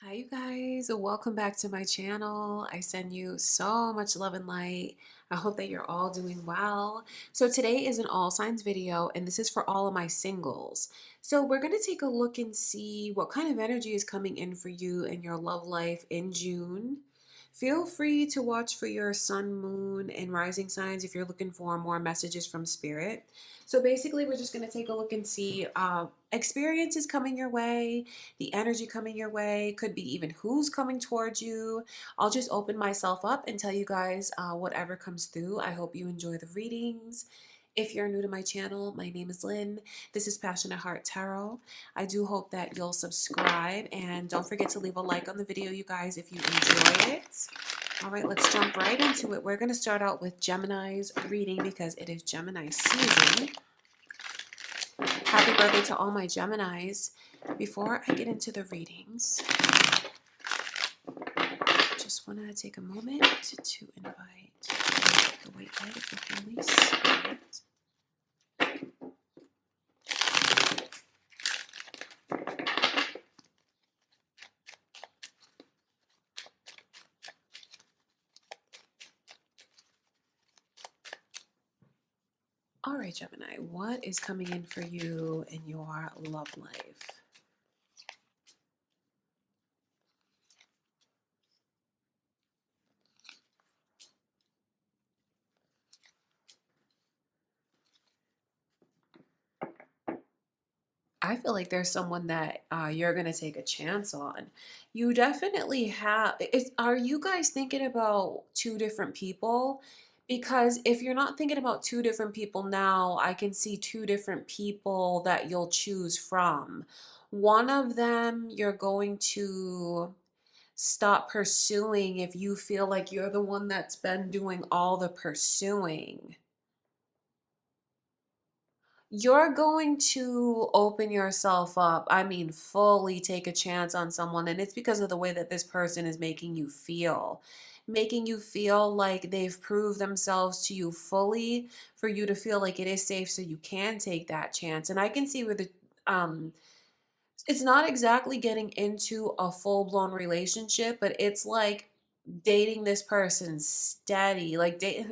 Hi, you guys. Welcome back to my channel. I send you so much love and light. I hope that you're all doing well. So today is an all signs video, and this is for all of my singles. So we're going to take a look and see what kind of energy is coming in for you in your love life in June. Feel free to watch for your sun, moon, and rising signs if you're looking for more messages from spirit. So basically, we're just going to take a look and see experiences coming your way, the energy coming your way, could be even who's coming towards you. I'll just open myself up and tell you guys whatever comes through. I hope you enjoy the readings. If you're new to my channel, my name is Lynn. This is Passionate Heart Tarot. I do hope that you'll subscribe and don't forget to leave a like on the video, you guys, if you enjoy it. All right, let's jump right into it. We're going to start out with Gemini's reading because it is Gemini season. Happy birthday to all my Geminis. Before I get into the readings, just want to take a moment to invite the white light of the Holy Spirit. All right, Gemini, what is coming in for you in your love life? I feel like there's someone that you're going to take a chance on. You definitely have. Are you guys thinking about two different people? Because if you're not thinking about two different people now, I can see two different people that you'll choose from. One of them you're going to stop pursuing if you feel like you're the one that's been doing all the pursuing. You're going to open yourself up. I mean, fully take a chance on someone. And it's because of the way that this person is making you feel like they've proved themselves to you fully for you to feel like it is safe so you can take that chance. And I can see where um, it's not exactly getting into a full blown relationship, but it's like dating this person steady.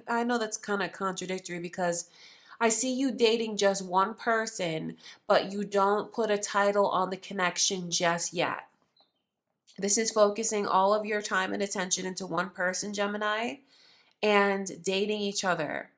I know that's kind of contradictory because I see you dating just one person, but you don't put a title on the connection just yet. This is focusing all of your time and attention into one person, Gemini, and dating each other.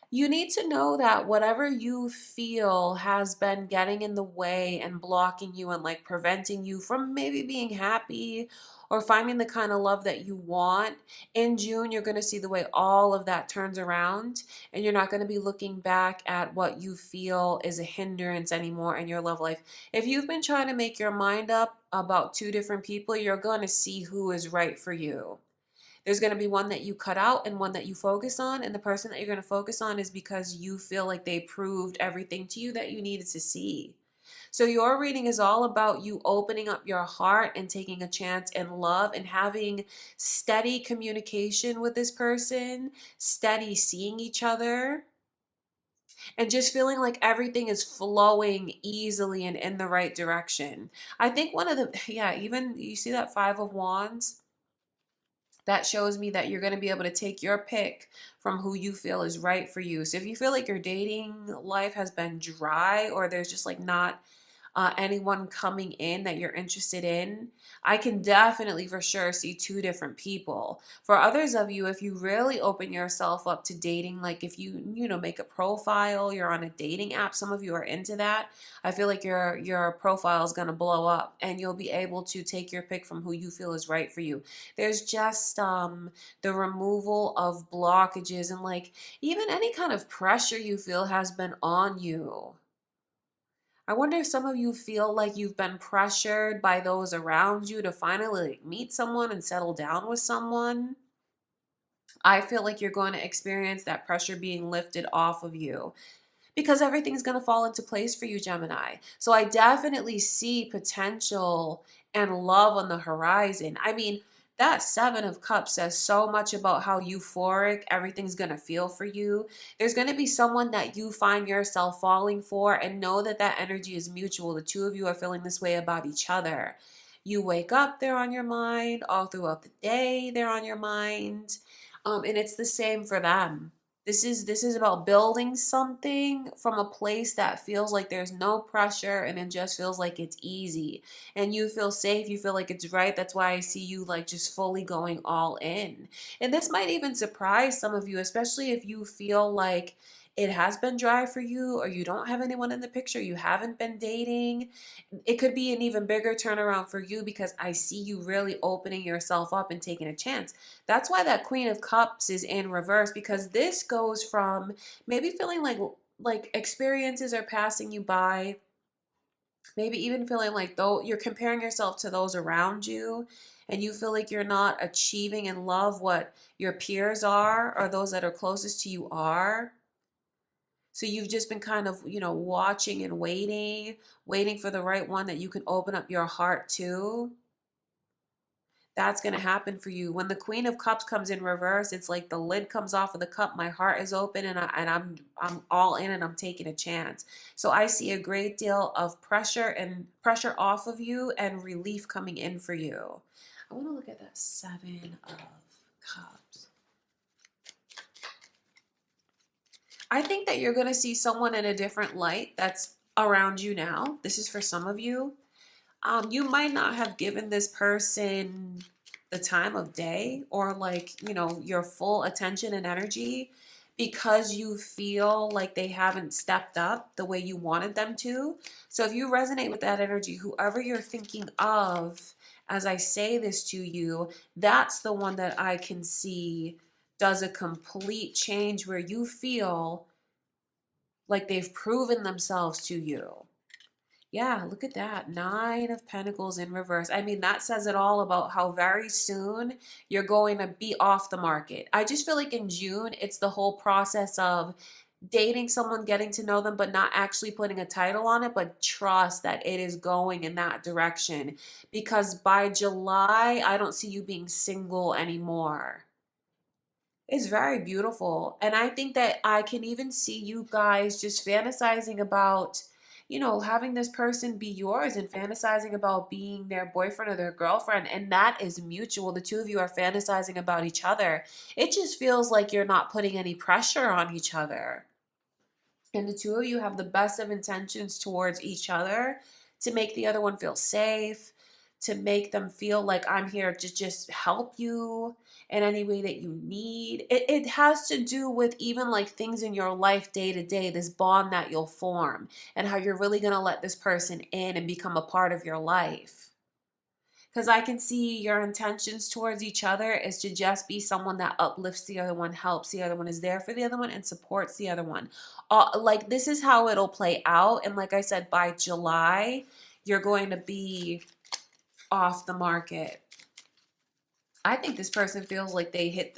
You need to know that whatever you feel has been getting in the way and blocking you and like preventing you from maybe being happy or finding the kind of love that you want. In June, you're going to see the way all of that turns around, and you're not going to be looking back at what you feel is a hindrance anymore in your love life. If you've been trying to make your mind up about two different people, you're going to see who is right for you. There's going to be one that you cut out and one that you focus on. And the person that you're going to focus on is because you feel like they proved everything to you that you needed to see. So your reading is all about you opening up your heart and taking a chance in love and having steady communication with this person, steady seeing each other, and just feeling like everything is flowing easily and in the right direction. I think one of the, yeah, even you see that Five of Wands? That shows me that you're going to be able to take your pick from who you feel is right for you. So if you feel like your dating life has been dry or there's just like not anyone coming in that you're interested in, I can definitely for sure see two different people. For others of you, if you really open yourself up to dating, like if you make a profile, you're on a dating app, some of you are into that. I feel like your profile is going to blow up and you'll be able to take your pick from who you feel is right for you. There's just the removal of blockages and like even any kind of pressure you feel has been on you. I wonder if some of you feel like you've been pressured by those around you to finally like, meet someone and settle down with someone. I feel like you're going to experience that pressure being lifted off of you because everything's going to fall into place for you, Gemini. So I definitely see potential and love on the horizon. I mean, That Seven of Cups says so much about how euphoric everything's going to feel for you. There's going to be someone that you find yourself falling for, and know that that energy is mutual. The two of you are feeling this way about each other. You wake up, they're on your mind. All throughout the day, they're on your mind. And it's the same for them. This is about building something from a place that feels like there's no pressure, and it just feels like it's easy, and you feel safe, you feel like it's right. That's why I see you like just fully going all in. And this might even surprise some of you, especially if you feel like it has been dry for you, or you don't have anyone in the picture, you haven't been dating. It could be an even bigger turnaround for you, because I see you really opening yourself up and taking a chance. That's why that Queen of Cups is in reverse, because this goes from maybe feeling like experiences are passing you by, maybe even feeling like though you're comparing yourself to those around you, and you feel like you're not achieving in love what your peers are, or those that are closest to you are. So you've just been kind of, watching and waiting for the right one that you can open up your heart to. That's going to happen for you. When the Queen of Cups comes in reverse, it's like the lid comes off of the cup. My heart is open, and I'm all in, and I'm taking a chance. So I see a great deal of pressure off of you, and relief coming in for you. I want to look at that Seven of Cups. I think that you're going to see someone in a different light that's around you now. This is for some of you. You might not have given this person the time of day, or your full attention and energy, because you feel like they haven't stepped up the way you wanted them to. So if you resonate with that energy, whoever you're thinking of as I say this to you, that's the one that I can see does a complete change, where you feel like they've proven themselves to you. Yeah, look at that. Nine of Pentacles in reverse. I mean, that says it all about how very soon you're going to be off the market. I just feel like in June, it's the whole process of dating someone, getting to know them, but not actually putting a title on it, but trust that it is going in that direction. Because by July, I don't see you being single anymore. It's very beautiful. And I think that I can even see you guys just fantasizing about, having this person be yours, and fantasizing about being their boyfriend or their girlfriend. And that is mutual. The two of you are fantasizing about each other. It just feels like you're not putting any pressure on each other. And the two of you have the best of intentions towards each other, to make the other one feel safe, to make them feel like I'm here to just help you in any way that you need. It has to do with even like things in your life day to day, this bond that you'll form, and how you're really going to let this person in and become a part of your life. Because I can see your intentions towards each other is to just be someone that uplifts the other one, helps the other one, is there for the other one, and supports the other one. Like, this is how it'll play out. And like I said, by July, you're going to be off the market. I think this person feels like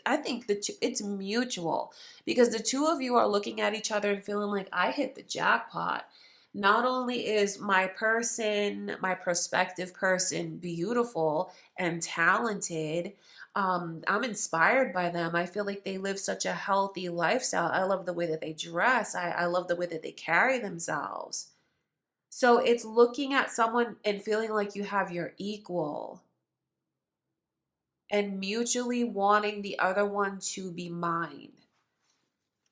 I think it's mutual, because the two of you are looking at each other and feeling like, I hit the jackpot. Not only is my prospective person beautiful and talented, I'm inspired by them. I feel like they live such a healthy lifestyle. I love the way that they dress. I love the way that they carry themselves. So it's looking at someone and feeling like you have your equal, and mutually wanting the other one to be mine.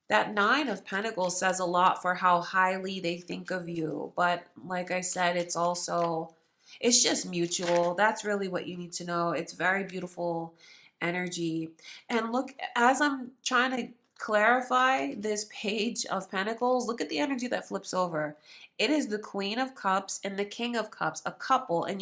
That Nine of Pentacles says a lot for how highly they think of you. But like I said, it's just mutual. That's really what you need to know. It's very beautiful energy. And look, as I'm trying to clarify this Page of Pentacles, look at the energy that flips over. It is the Queen of Cups and the King of Cups, a couple. And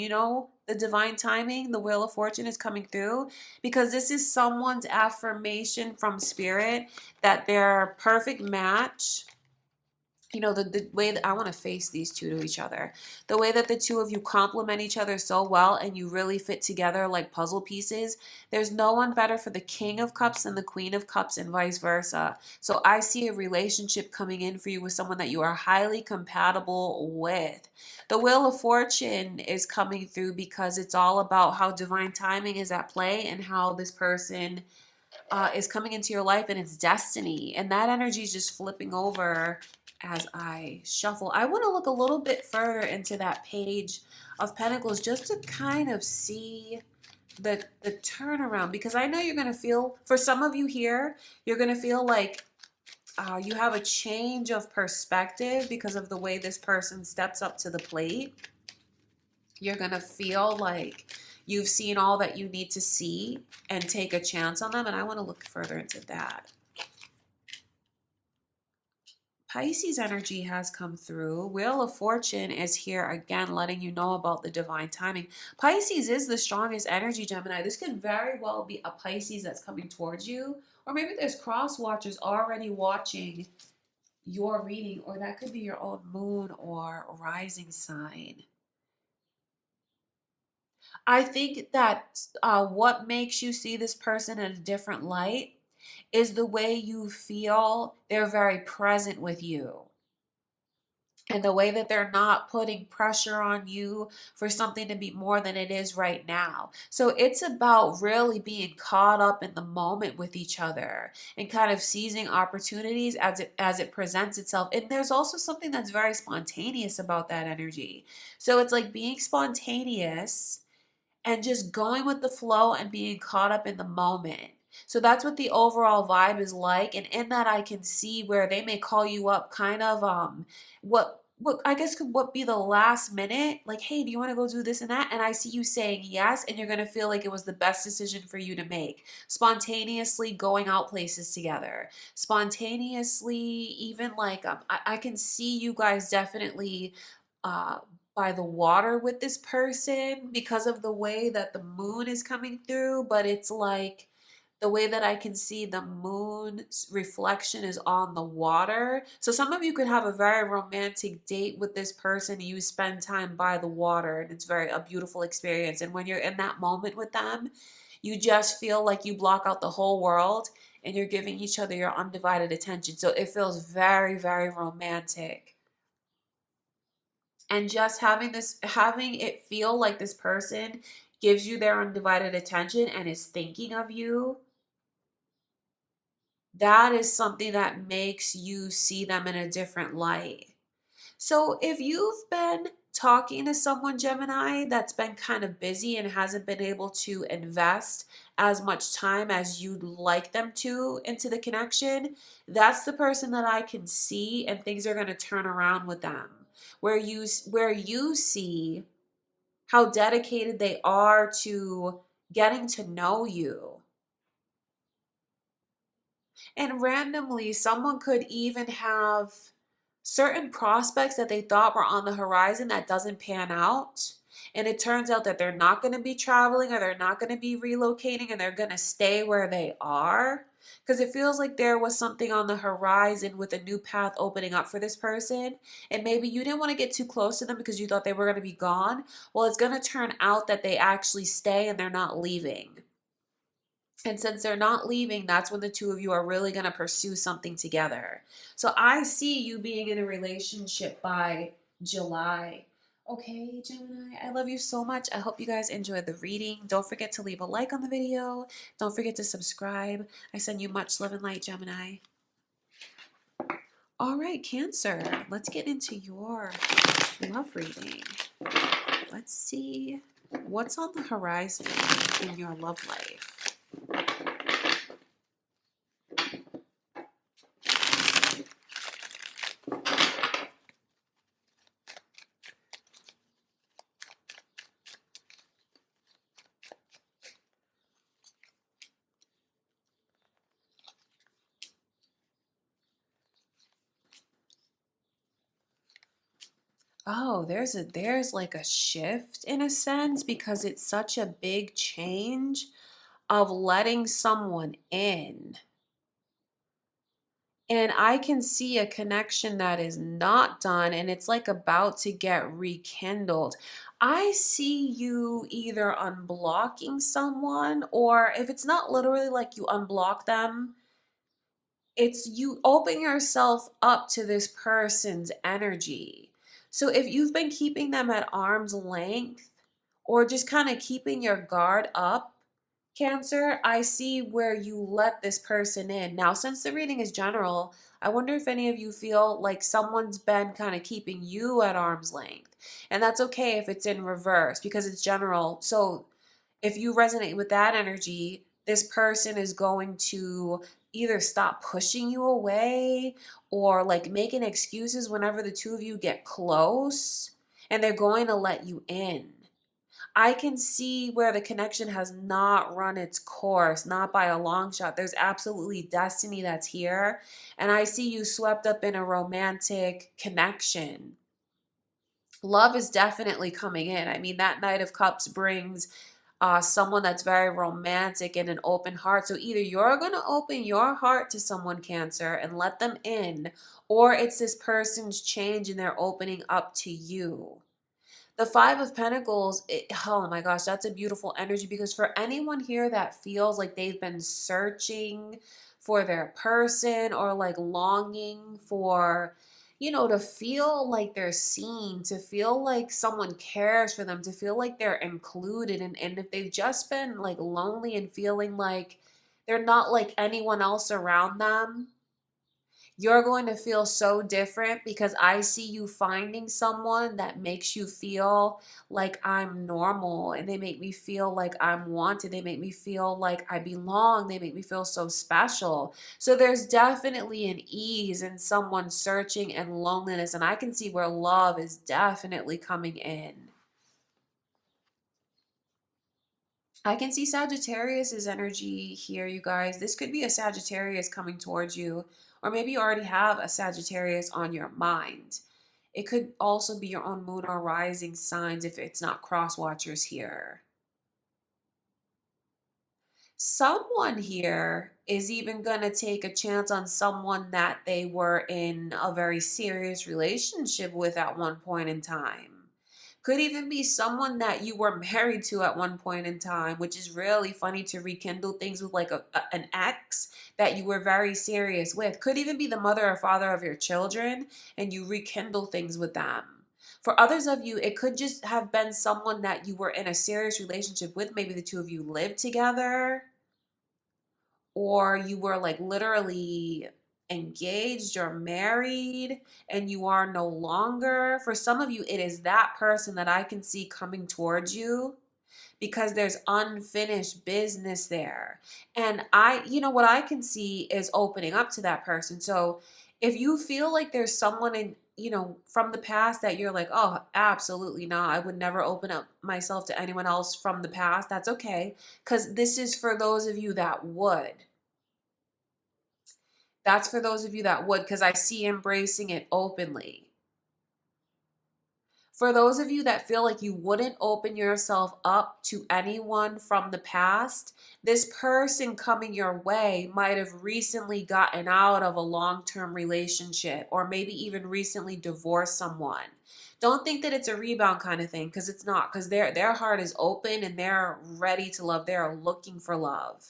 the divine timing, the Wheel of Fortune is coming through, because this is someone's affirmation from spirit that they're a perfect match, you know, the way that I want to face these two to each other, the way that the two of you complement each other so well and you really fit together like puzzle pieces. There's no one better for the King of Cups than the Queen of Cups and vice versa. So I see a relationship coming in for you with someone that you are highly compatible with. The Wheel of Fortune is coming through because it's all about how divine timing is at play and how this person is coming into your life and it's destiny. And that energy is just flipping over as I shuffle. I want to look a little bit further into that Page of Pentacles just to kind of see the turnaround, because I know you're going to feel, for some of you here, you're going to feel like you have a change of perspective because of the way this person steps up to the plate. You're going to feel like you've seen all that you need to see and take a chance on them. And I want to look further into that. Pisces energy has come through. Wheel of Fortune is here again, letting you know about the divine timing. Pisces is the strongest energy, Gemini. This could very well be a Pisces that's coming towards you. Or maybe there's cross watchers already watching your reading. Or that could be your own moon or rising sign. I think that what makes you see this person in a different light is the way you feel they're very present with you. And the way that they're not putting pressure on you for something to be more than it is right now. So it's about really being caught up in the moment with each other and kind of seizing opportunities as it presents itself. And there's also something that's very spontaneous about that energy. So it's like being spontaneous and just going with the flow and being caught up in the moment. So that's what the overall vibe is like. And in that I can see where they may call you up kind of what I guess could what be the last minute, like, hey, do you want to go do this and that? And I see you saying yes, and you're gonna feel like it was the best decision for you to make. Spontaneously going out places together. Spontaneously, even like I can see you guys definitely uh by the water with this person because of the way that the moon is coming through, but it's like the way that I can see the moon's reflection is on the water. So some of you could have a very romantic date with this person. You spend time by the water and it's very a beautiful experience. And when you're in that moment with them, you just feel like you block out the whole world and you're giving each other your undivided attention. So it feels very, very romantic. And just having it feel like this person gives you their undivided attention and is thinking of you, that is something that makes you see them in a different light. So if you've been talking to someone, Gemini, that's been kind of busy and hasn't been able to invest as much time as you'd like them to into the connection, that's the person that I can see, and things are going to turn around with them. Where you see how dedicated they are to getting to know you. And randomly, someone could even have certain prospects that they thought were on the horizon that doesn't pan out. And it turns out that they're not going to be traveling or they're not going to be relocating and they're going to stay where they are. Because it feels like there was something on the horizon with a new path opening up for this person. And maybe you didn't want to get too close to them because you thought they were going to be gone. Well, it's going to turn out that they actually stay and they're not leaving. And since they're not leaving, that's when the two of you are really going to pursue something together. So I see you being in a relationship by July. Okay, Gemini, I love you so much. I hope you guys enjoyed the reading. Don't forget to leave a like on the video. Don't forget to subscribe. I send you much love and light, Gemini. All right, Cancer, let's get into your love reading. Let's see what's on the horizon in your love life. Oh, there's like a shift in a sense because it's such a big change of letting someone in. And I can see a connection that is not done and it's like about to get rekindled. I see you either unblocking someone, or if it's not literally like you unblock them, it's you open yourself up to this person's energy. So if you've been keeping them at arm's length or just kind of keeping your guard up, Cancer, I see where you let this person in. Now, since the reading is general, I wonder if any of you feel like someone's been kind of keeping you at arm's length. And that's okay if it's in reverse because it's general. So if you resonate with that energy, this person is going to either stop pushing you away or like making excuses whenever the two of you get close, and they're going to let you in. I can see where the connection has not run its course, not by a long shot. There's absolutely destiny that's here. And I see you swept up in a romantic connection. Love is definitely coming in. I mean, that Knight of Cups brings someone that's very romantic and an open heart. So either you're going to open your heart to someone, Cancer, and let them in, or it's this person's change and they're opening up to you. The Five of Pentacles, oh my gosh, that's a beautiful energy because for anyone here that feels like they've been searching for their person or like longing for, to feel like they're seen, to feel like someone cares for them, to feel like they're included. And if they've just been like lonely and feeling like they're not like anyone else around them, you're going to feel so different because I see you finding someone that makes you feel like I'm normal, and they make me feel like I'm wanted. They make me feel like I belong. They make me feel so special. So there's definitely an ease in someone searching and loneliness, and I can see where love is definitely coming in. I can see Sagittarius's energy here, you guys. This could be a Sagittarius coming towards you, or maybe you already have a Sagittarius on your mind. It could also be your own moon or rising signs if it's not cross watchers here. Someone here is even going to take a chance on someone that they were in a very serious relationship with at one point in time. Could even be someone that you were married to at one point in time, which is really funny to rekindle things with like an ex that you were very serious with. Could even be the mother or father of your children and you rekindle things with them. For others of you, it could just have been someone that you were in a serious relationship with. Maybe the two of you lived together, or you were like literally engaged or married and you are no longer. For some of you, it is that person that I can see coming towards you because there's unfinished business there. And what I can see is opening up to that person. So if you feel like there's someone in, from the past that you're like, oh, absolutely not, I would never open up myself to anyone else from the past, that's okay. Because this is for those of you that would. That's for those of you that would, because I see embracing it openly. For those of you that feel like you wouldn't open yourself up to anyone from the past, this person coming your way might have recently gotten out of a long-term relationship or maybe even recently divorced someone. Don't think that it's a rebound kind of thing, because it's not, because their heart is open and they're ready to love. They're looking for love.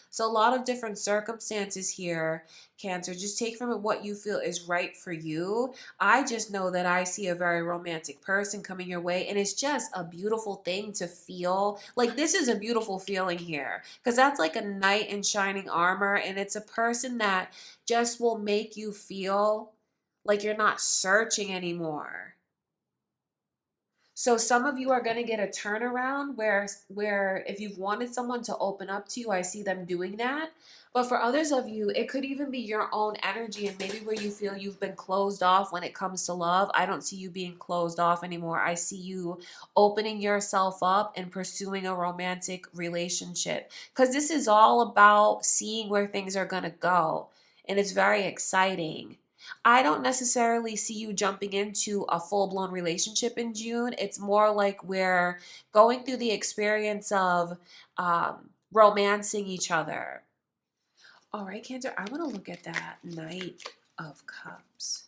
So a lot of different circumstances here, Cancer. Just take from it what you feel is right for you. I just know that I see a very romantic person coming your way, and it's just a beautiful thing to feel. Like, this is a beautiful feeling here because that's like a knight in shining armor, and it's a person that just will make you feel like you're not searching anymore. So some of you are going to get a turnaround where if you've wanted someone to open up to you, I see them doing that. But for others of you, it could even be your own energy and maybe where you feel you've been closed off when it comes to love. I don't see you being closed off anymore. I see you opening yourself up and pursuing a romantic relationship, because this is all about seeing where things are going to go. And it's very exciting. I don't necessarily see you jumping into a full-blown relationship in June. It's more like we're going through the experience of romancing each other. All right, Cancer, I want to look at that Knight of Cups.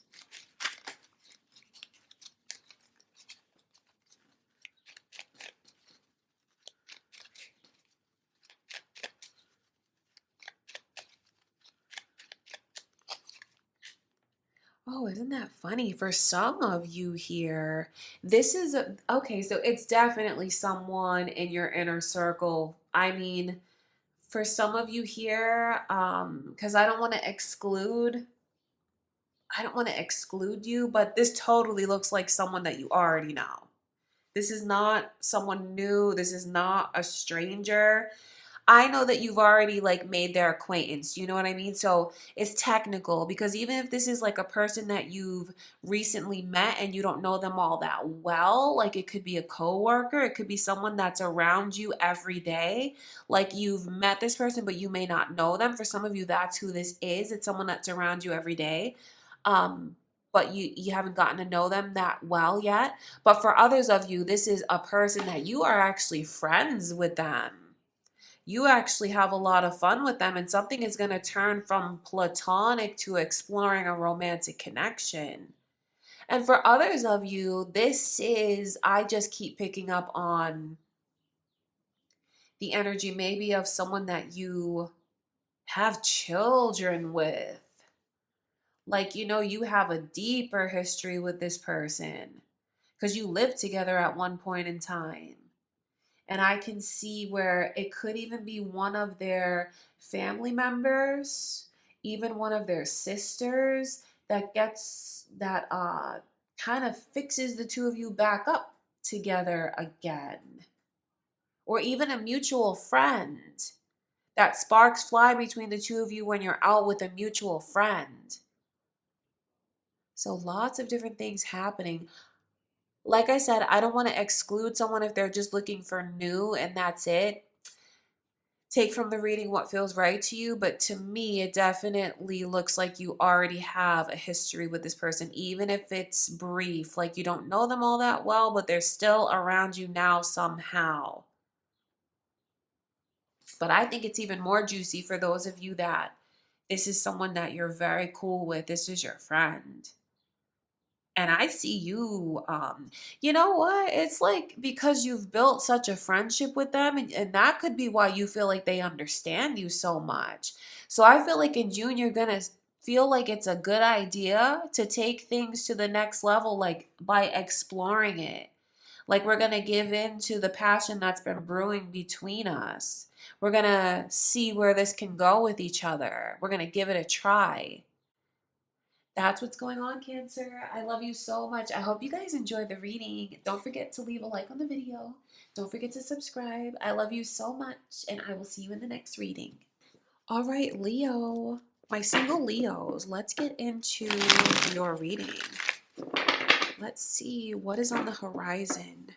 Oh, isn't that funny? For some of you here, this is okay, so it's definitely someone in your inner circle. I mean, for some of you here, because I don't want to exclude you, but this totally looks like someone that you already know. This is not someone new. This is not a stranger. I know that you've already like made their acquaintance. You know what I mean? So it's technical because even if this is like a person that you've recently met and you don't know them all that well, like it could be a coworker, it could be someone that's around you every day. Like you've met this person, but you may not know them. For some of you, that's who this is. It's someone that's around you every day. Um, but you haven't gotten to know them that well yet. But for others of you, this is a person that you are actually friends with them. You actually have a lot of fun with them, and something is going to turn from platonic to exploring a romantic connection. And for others of you, this is, I just keep picking up on the energy maybe of someone that you have children with. Like, you have a deeper history with this person because you lived together at one point in time. And I can see where it could even be one of their family members, even one of their sisters that gets that kind of fixes the two of you back up together again. Or even a mutual friend that sparks fly between the two of you when you're out with a mutual friend. So lots of different things happening. Like I said, I don't want to exclude someone if they're just looking for new and that's it. Take from the reading what feels right to you, but to me, it definitely looks like you already have a history with this person, even if it's brief. Like you don't know them all that well, but they're still around you now somehow. But I think it's even more juicy for those of you that this is someone that you're very cool with. This is your friend. And I see you, you know what? It's like because you've built such a friendship with them, and that could be why you feel like they understand you so much. So I feel like in June, you're going to feel like it's a good idea to take things to the next level, like by exploring it. Like we're going to give in to the passion that's been brewing between us. We're going to see where this can go with each other. We're going to give it a try. That's what's going on, Cancer. I love you so much. I hope you guys enjoyed the reading. Don't forget to leave a like on the video. Don't forget to subscribe. I love you so much, and I will see you in the next reading. All right, Leo. My single Leos, let's get into your reading. Let's see what is on the horizon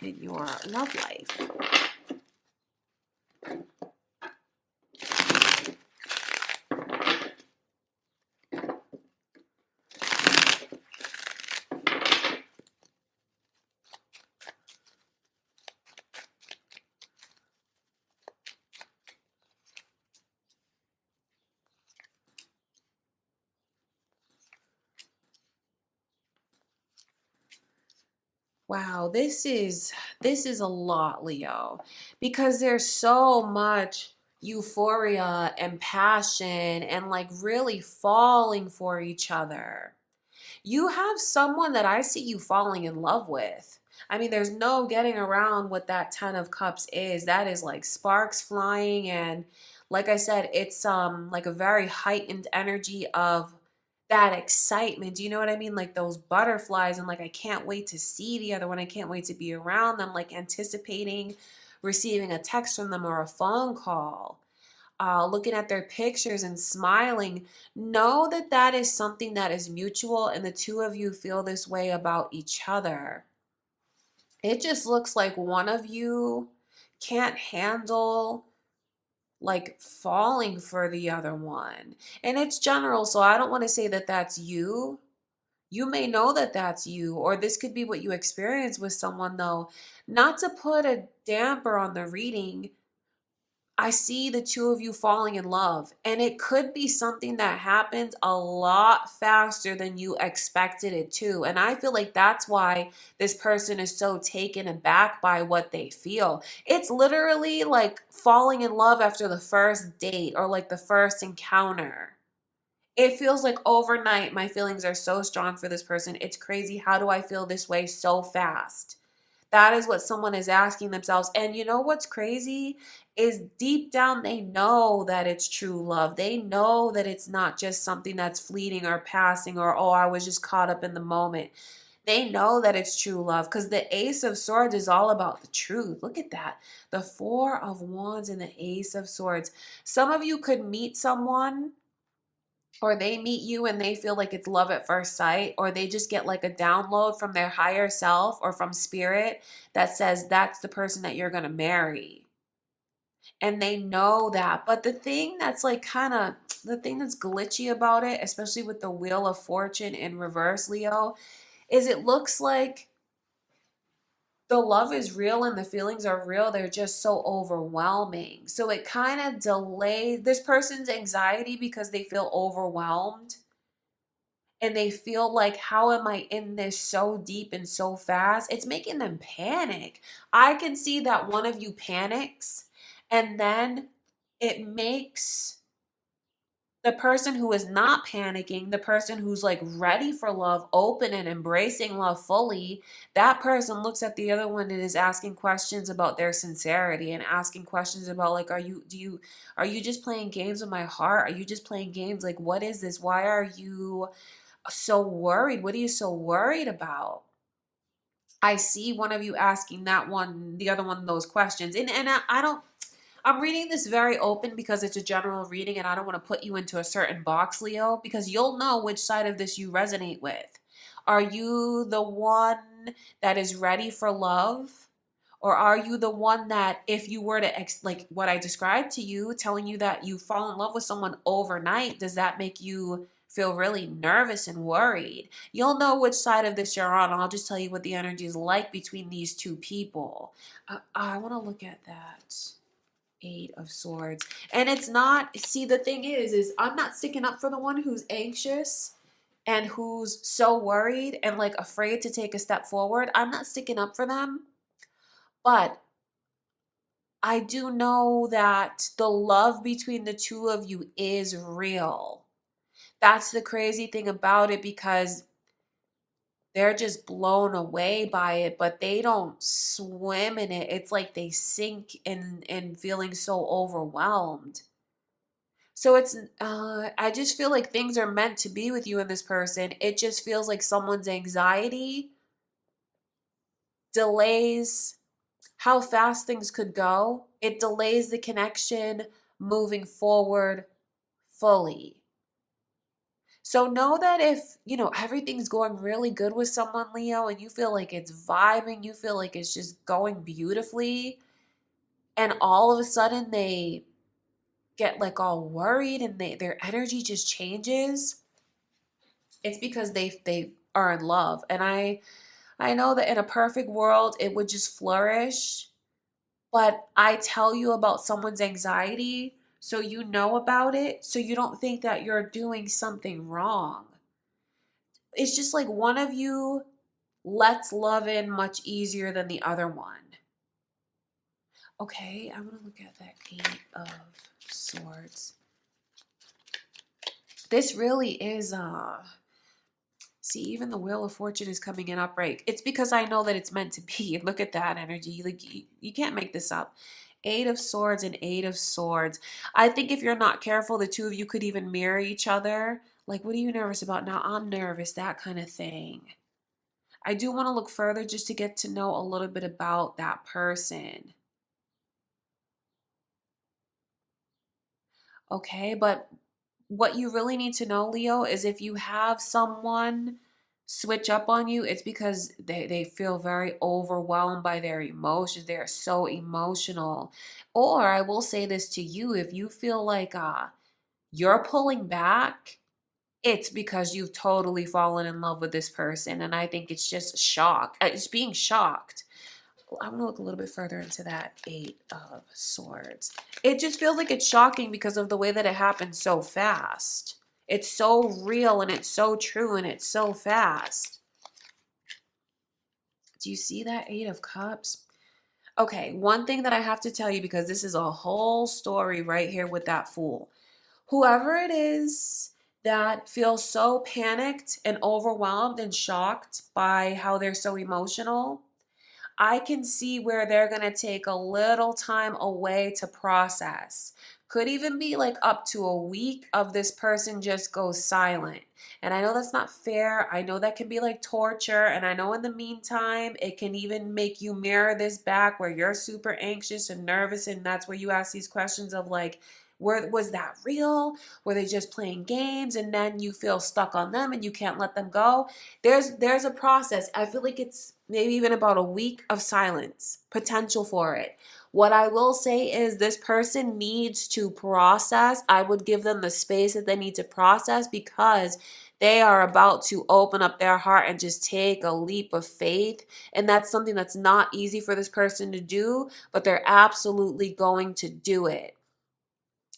in your love life. Wow, this is a lot, Leo, because there's so much euphoria and passion and like really falling for each other. You have someone that I see you falling in love with. I mean, there's no getting around what that 10 of cups is. That is like sparks flying, and like I said, it's like a very heightened energy of that excitement. Do you know what I mean? Like those butterflies, and like I can't wait to see the other one. I can't wait to be around them, like anticipating receiving a text from them or a phone call. Looking at their pictures and smiling. Know that that is something that is mutual, and the two of you feel this way about each other. It just looks like one of you can't handle like falling for the other one. And it's general, so I don't want to say that that's you. You may know that that's you, or this could be what you experience with someone, though. Not to put a damper on the reading, I see the two of you falling in love, and it could be something that happens a lot faster than you expected it to. And I feel like that's why this person is so taken aback by what they feel. It's literally like falling in love after the first date or like the first encounter. It feels like overnight my feelings are so strong for this person. It's crazy. How do I feel this way so fast? That is what someone is asking themselves. And you know what's crazy is deep down they know that it's true love. They know that it's not just something that's fleeting or passing or, oh, I was just caught up in the moment. They know that it's true love because the Ace of Swords is all about the truth. Look at that. The Four of Wands and the Ace of Swords. Some of you could meet someone or they meet you and they feel like it's love at first sight, or they just get like a download from their higher self or from spirit that says that's the person that you're going to marry. And they know that. But the thing that's like kind of the thing that's glitchy about it, especially with the Wheel of Fortune in reverse, Leo, is it looks like the love is real and the feelings are real. They're just so overwhelming. So it kind of delays this person's anxiety because they feel overwhelmed and they feel like, how am I in this so deep and so fast? It's making them panic. I can see that one of you panics, and then it makes the person who is not panicking, the person who's like ready for love, open and embracing love fully, that person looks at the other one and is asking questions about their sincerity and asking questions about like, are you just playing games with my heart? Are you just playing games? Like, what is this? Why are you so worried? What are you so worried about? I see one of you asking that one, the other one, those questions. And I don't, I'm reading this very open because it's a general reading and I don't want to put you into a certain box, Leo, because you'll know which side of this you resonate with. Are you the one that is ready for love? Or are you the one that, if you were to, like what I described to you, telling you that you fall in love with someone overnight, does that make you feel really nervous and worried? You'll know which side of this you're on. I'll just tell you what the energy is like between these two people. I want to look at that. Eight of Swords. And it's not, see, the thing is I'm not sticking up for the one who's anxious and who's so worried and like afraid to take a step forward. I'm not sticking up for them. But I do know that the love between the two of you is real. That's the crazy thing about it, because they're just blown away by it, but they don't swim in it. It's like they sink in feeling so overwhelmed. So it's I just feel like things are meant to be with you and this person. It just feels like someone's anxiety delays how fast things could go. It delays the connection moving forward fully. So know that if, everything's going really good with someone, Leo, and you feel like it's vibing, you feel like it's just going beautifully, and all of a sudden they get like all worried and their energy just changes, it's because they are in love. And I know that in a perfect world it would just flourish, but I tell you about someone's anxiety so you know about it, so you don't think that you're doing something wrong. It's just like one of you lets love in much easier than the other one. Okay, I'm going to look at that Eight of Swords. This really is, see, even the Wheel of Fortune is coming in upright. It's because I know that it's meant to be. Look at that energy. Like, you can't make this up. Eight of Swords and Eight of Swords. I think if you're not careful, the two of you could even mirror each other. Like, what are you nervous about? Now I'm nervous, that kind of thing. I do want to look further just to get to know a little bit about that person. Okay, but what you really need to know, Leo, is if you have someone switch up on you, it's because they feel very overwhelmed by their emotions. They are so emotional. Or I will say this to you, if you feel like you're pulling back, it's because you've totally fallen in love with this person. And I think it's just shock. It's being shocked. I want to look a little bit further into that Eight of Swords. It just feels like it's shocking because of the way that it happened so fast. It's so real and it's so true and it's so fast. Do you see that Eight of Cups? Okay, one thing that I have to tell you, because this is a whole story right here with that Fool. Whoever it is that feels so panicked and overwhelmed and shocked by how they're so emotional, I can see where they're going to take a little time away to process. Could even be like up to a week of this person just goes silent. And I know that's not fair. I know that can be like torture. And I know in the meantime, it can even make you mirror this back where you're super anxious and nervous. And that's where you ask these questions of like, was that real? Were they just playing games? And then you feel stuck on them and you can't let them go. There's a process. I feel like it's maybe even about a week of silence potential for it. What I will say is this person needs to process. I would give them the space that they need to process because they are about to open up their heart and just take a leap of faith. And that's something that's not easy for this person to do, but they're absolutely going to do it.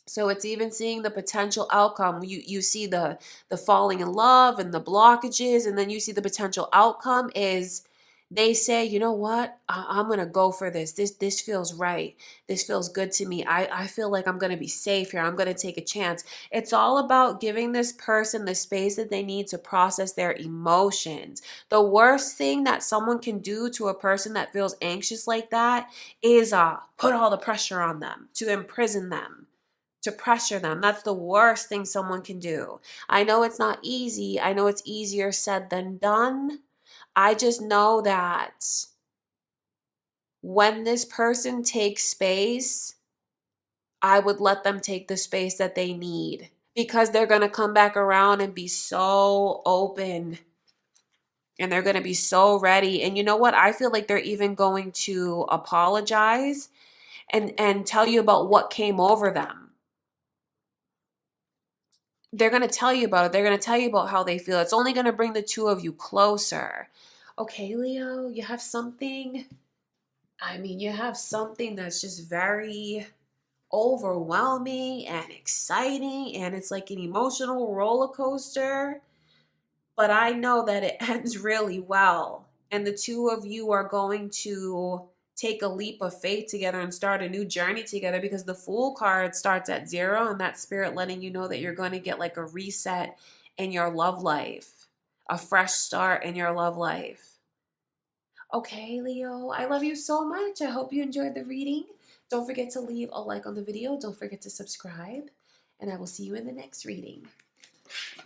So it's even seeing the potential outcome. You see the falling in love and the blockages, and then you see the potential outcome is they say, you know what, I'm gonna go for this. This feels right. This feels good to me. I feel like I'm gonna be safe here. I'm gonna take a chance. It's all about giving this person the space that they need to process their emotions. The worst thing that someone can do to a person that feels anxious like that is put all the pressure on them, to imprison them, to pressure them. That's the worst thing someone can do. I know it's not easy. I know it's easier said than done. I just know that when this person takes space, I would let them take the space that they need because they're going to come back around and be so open and they're going to be so ready. And you know what? I feel like they're even going to apologize and tell you about what came over them. They're going to tell you about it. They're going to tell you about how they feel. It's only going to bring the two of you closer. Okay, Leo, you have something. I mean, you have something that's just very overwhelming and exciting, and it's like an emotional roller coaster. But I know that it ends really well. And the two of you are going to take a leap of faith together and start a new journey together because the Fool card starts at 0 and that spirit letting you know that you're going to get like a reset in your love life, a fresh start in your love life. Okay, Leo, I love you so much. I hope you enjoyed the reading. Don't forget to leave a like on the video. Don't forget to subscribe, and I will see you in the next reading.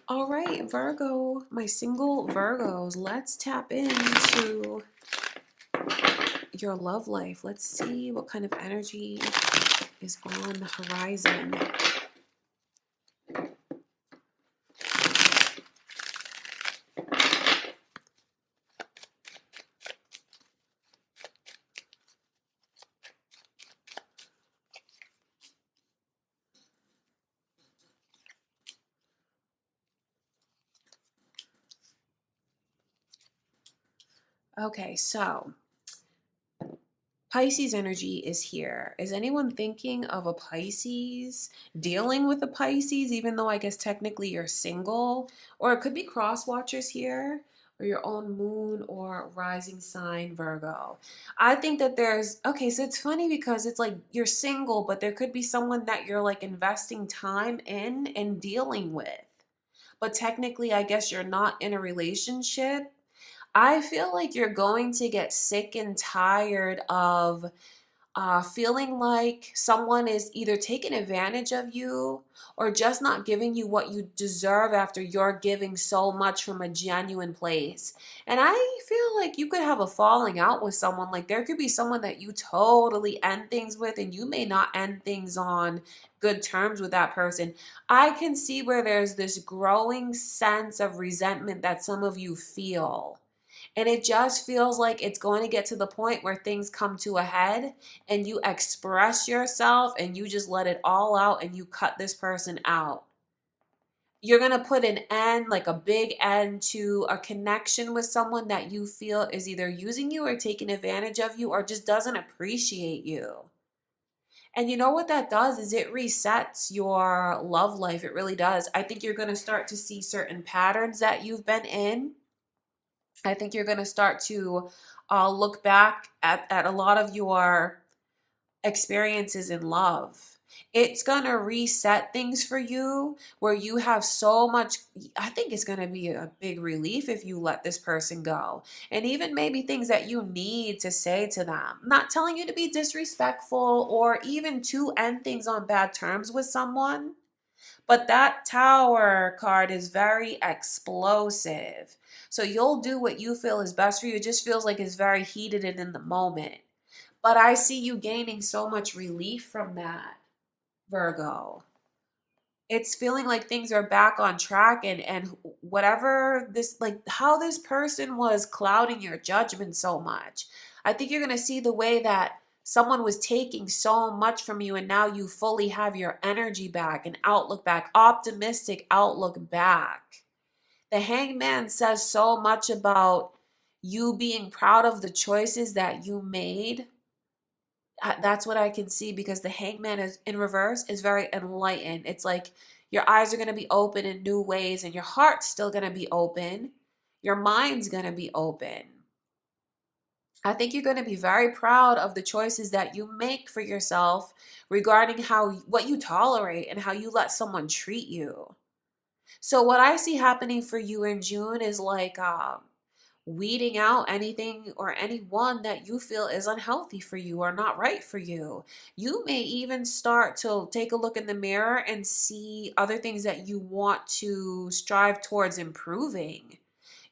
All right, Virgo, my single Virgos, let's tap into your love life. Let's see what kind of energy is on the horizon. Okay, so Pisces energy is here. Is anyone thinking of a Pisces, dealing with a Pisces, even though I guess technically you're single? Or it could be cross watchers here, or your own moon or rising sign Virgo. I think that okay, so it's funny because it's like you're single, but there could be someone that you're like investing time in and dealing with. But technically, I guess you're not in a relationship. I feel like you're going to get sick and tired of feeling like someone is either taking advantage of you or just not giving you what you deserve after you're giving so much from a genuine place. And I feel like you could have a falling out with someone. Like there could be someone that you totally end things with, and you may not end things on good terms with that person. I can see where there's this growing sense of resentment that some of you feel. And it just feels like it's going to get to the point where things come to a head and you express yourself and you just let it all out and you cut this person out. You're going to put an end, like a big end to a connection with someone that you feel is either using you or taking advantage of you or just doesn't appreciate you. And you know what that does is it resets your love life. It really does. I think you're going to start to see certain patterns that you've been in. I think you're going to start to look back at a lot of your experiences in love. It's going to reset things for you where you have so much. I think it's going to be a big relief if you let this person go. And even maybe things that you need to say to them. I'm not telling you to be disrespectful or even to end things on bad terms with someone. But that Tower card is very explosive. So you'll do what you feel is best for you. It just feels like it's very heated and in the moment. But I see you gaining so much relief from that, Virgo. It's feeling like things are back on track, and whatever this, like how this person was clouding your judgment so much. I think you're going to see the way that someone was taking so much from you and now you fully have your energy back and outlook back, optimistic outlook back. The Hangman says so much about you being proud of the choices that you made. That's what I can see because the Hangman is in reverse is very enlightened. It's like your eyes are going to be open in new ways and your heart's still going to be open. Your mind's going to be open. I think you're going to be very proud of the choices that you make for yourself regarding how what you tolerate and how you let someone treat you. So what I see happening for you in June is like weeding out anything or anyone that you feel is unhealthy for you or not right for you. You may even start to take a look in the mirror and see other things that you want to strive towards improving.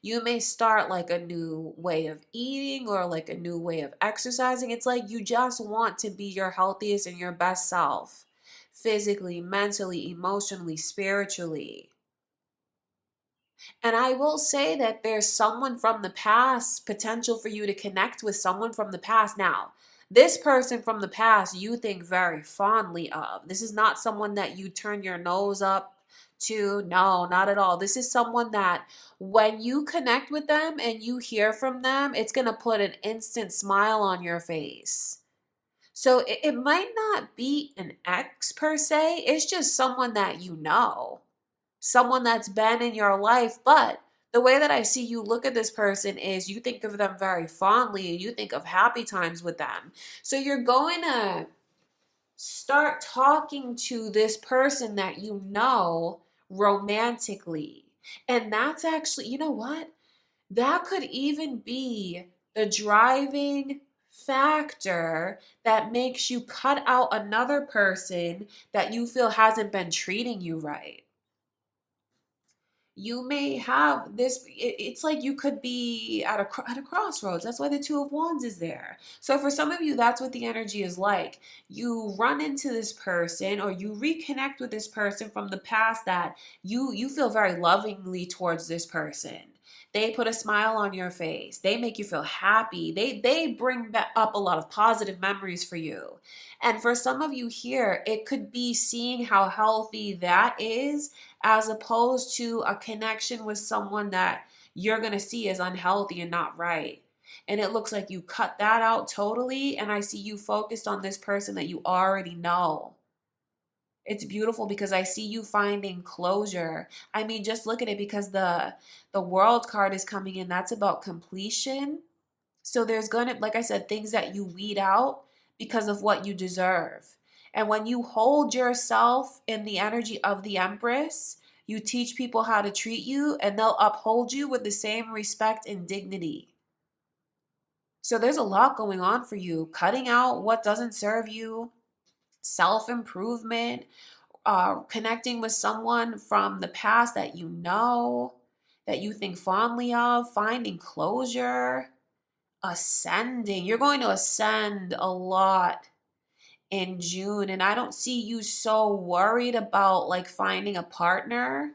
You may start like a new way of eating or like a new way of exercising. It's like you just want to be your healthiest and your best self, physically, mentally, emotionally, spiritually. And I will say that there's someone from the past, potential for you to connect with someone from the past. Now, this person from the past you think very fondly of. This is not someone that you turn your nose up to. No, not at all. This is someone that when you connect with them and you hear from them, it's going to put an instant smile on your face. So it might not be an ex per se, it's just someone that you know, someone that's been in your life. But the way that I see you look at this person is you think of them very fondly and you think of happy times with them. So you're going to start talking to this person that you know romantically. And that's actually, you know what? That could even be the driving factor that makes you cut out another person that you feel hasn't been treating you right. You may have this, it's like you could be at a crossroads. That's why the Two of Wands is there. So for some of you, that's what the energy is like. You run into this person or you reconnect with this person from the past that you feel very lovingly towards this person. They put a smile on your face. They make you feel happy. They bring up a lot of positive memories for you. And for some of you here, it could be seeing how healthy that is as opposed to a connection with someone that you're going to see as unhealthy and not right. And it looks like you cut that out totally. And I see you focused on this person that you already know. It's beautiful because I see you finding closure. I mean, just look at it because the world card is coming in. That's about completion. So there's going to, like I said, things that you weed out because of what you deserve. And when you hold yourself in the energy of the Empress, you teach people how to treat you and they'll uphold you with the same respect and dignity. So there's a lot going on for you. Cutting out what doesn't serve you, self-improvement, connecting with someone from the past that you know, that you think fondly of, finding closure, ascending. You're going to ascend a lot in June. And I don't see you so worried about like finding a partner,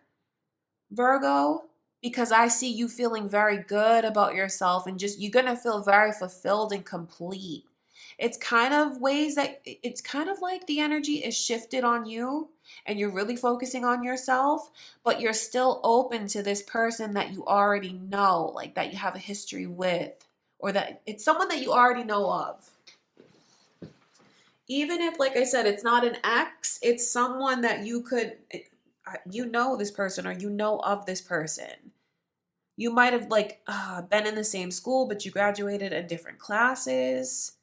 Virgo, because I see you feeling very good about yourself and just you're going to feel very fulfilled and complete. It's kind of ways that it's kind of like the energy is shifted on you and you're really focusing on yourself, but you're still open to this person that you already know, like that you have a history with, or that it's someone that you already know of. Even if, like I said, it's not an ex, it's someone that you could, you know this person or you know of this person. You might have like been in the same school, but you graduated in different classes.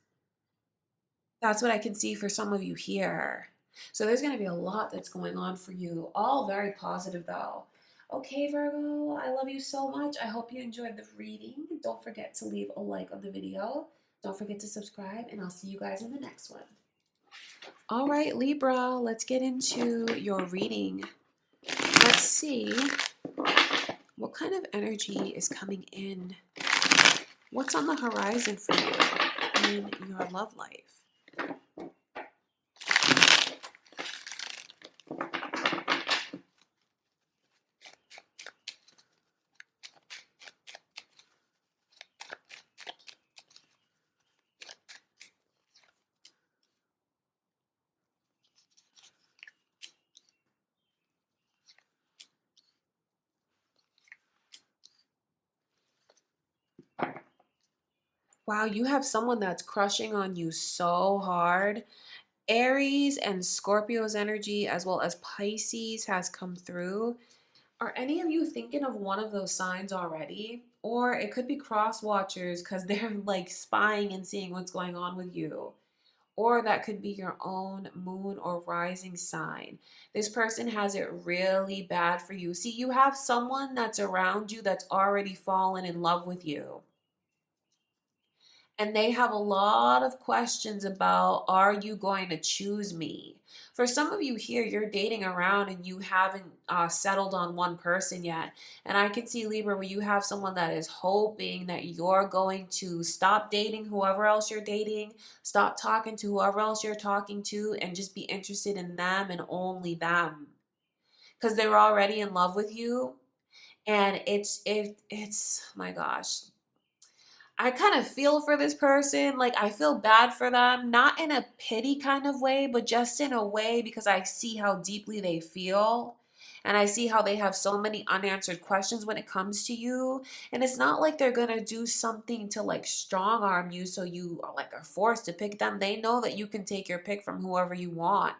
That's what I can see for some of you here. So there's going to be a lot that's going on for you. All very positive though. Okay, Virgo, I love you so much. I hope you enjoyed the reading. Don't forget to leave a like on the video. Don't forget to subscribe, and I'll see you guys in the next one. All right, Libra, let's get into your reading. Let's see what kind of energy is coming in. What's on the horizon for you in your love life? Wow, you have someone that's crushing on you so hard. Aries and Scorpio's energy, as well as Pisces, has come through. Are any of you thinking of one of those signs already? Or it could be cross watchers because they're like spying and seeing what's going on with you. Or that could be your own moon or rising sign. This person has it really bad for you. See, you have someone that's around you that's already fallen in love with you. And they have a lot of questions about, are you going to choose me? For some of you here, you're dating around and you haven't settled on one person yet. And I can see, Libra, where you have someone that is hoping that you're going to stop dating whoever else you're dating, stop talking to whoever else you're talking to, and just be interested in them and only them. Because they're already in love with you. And it's my gosh, I kind of feel for this person. Like, I feel bad for them, not in a pity kind of way, but just in a way because I see how deeply they feel. And I see how they have so many unanswered questions when it comes to you. And it's not like they're going to do something to like strong arm you so you are like are forced to pick them. They know that you can take your pick from whoever you want.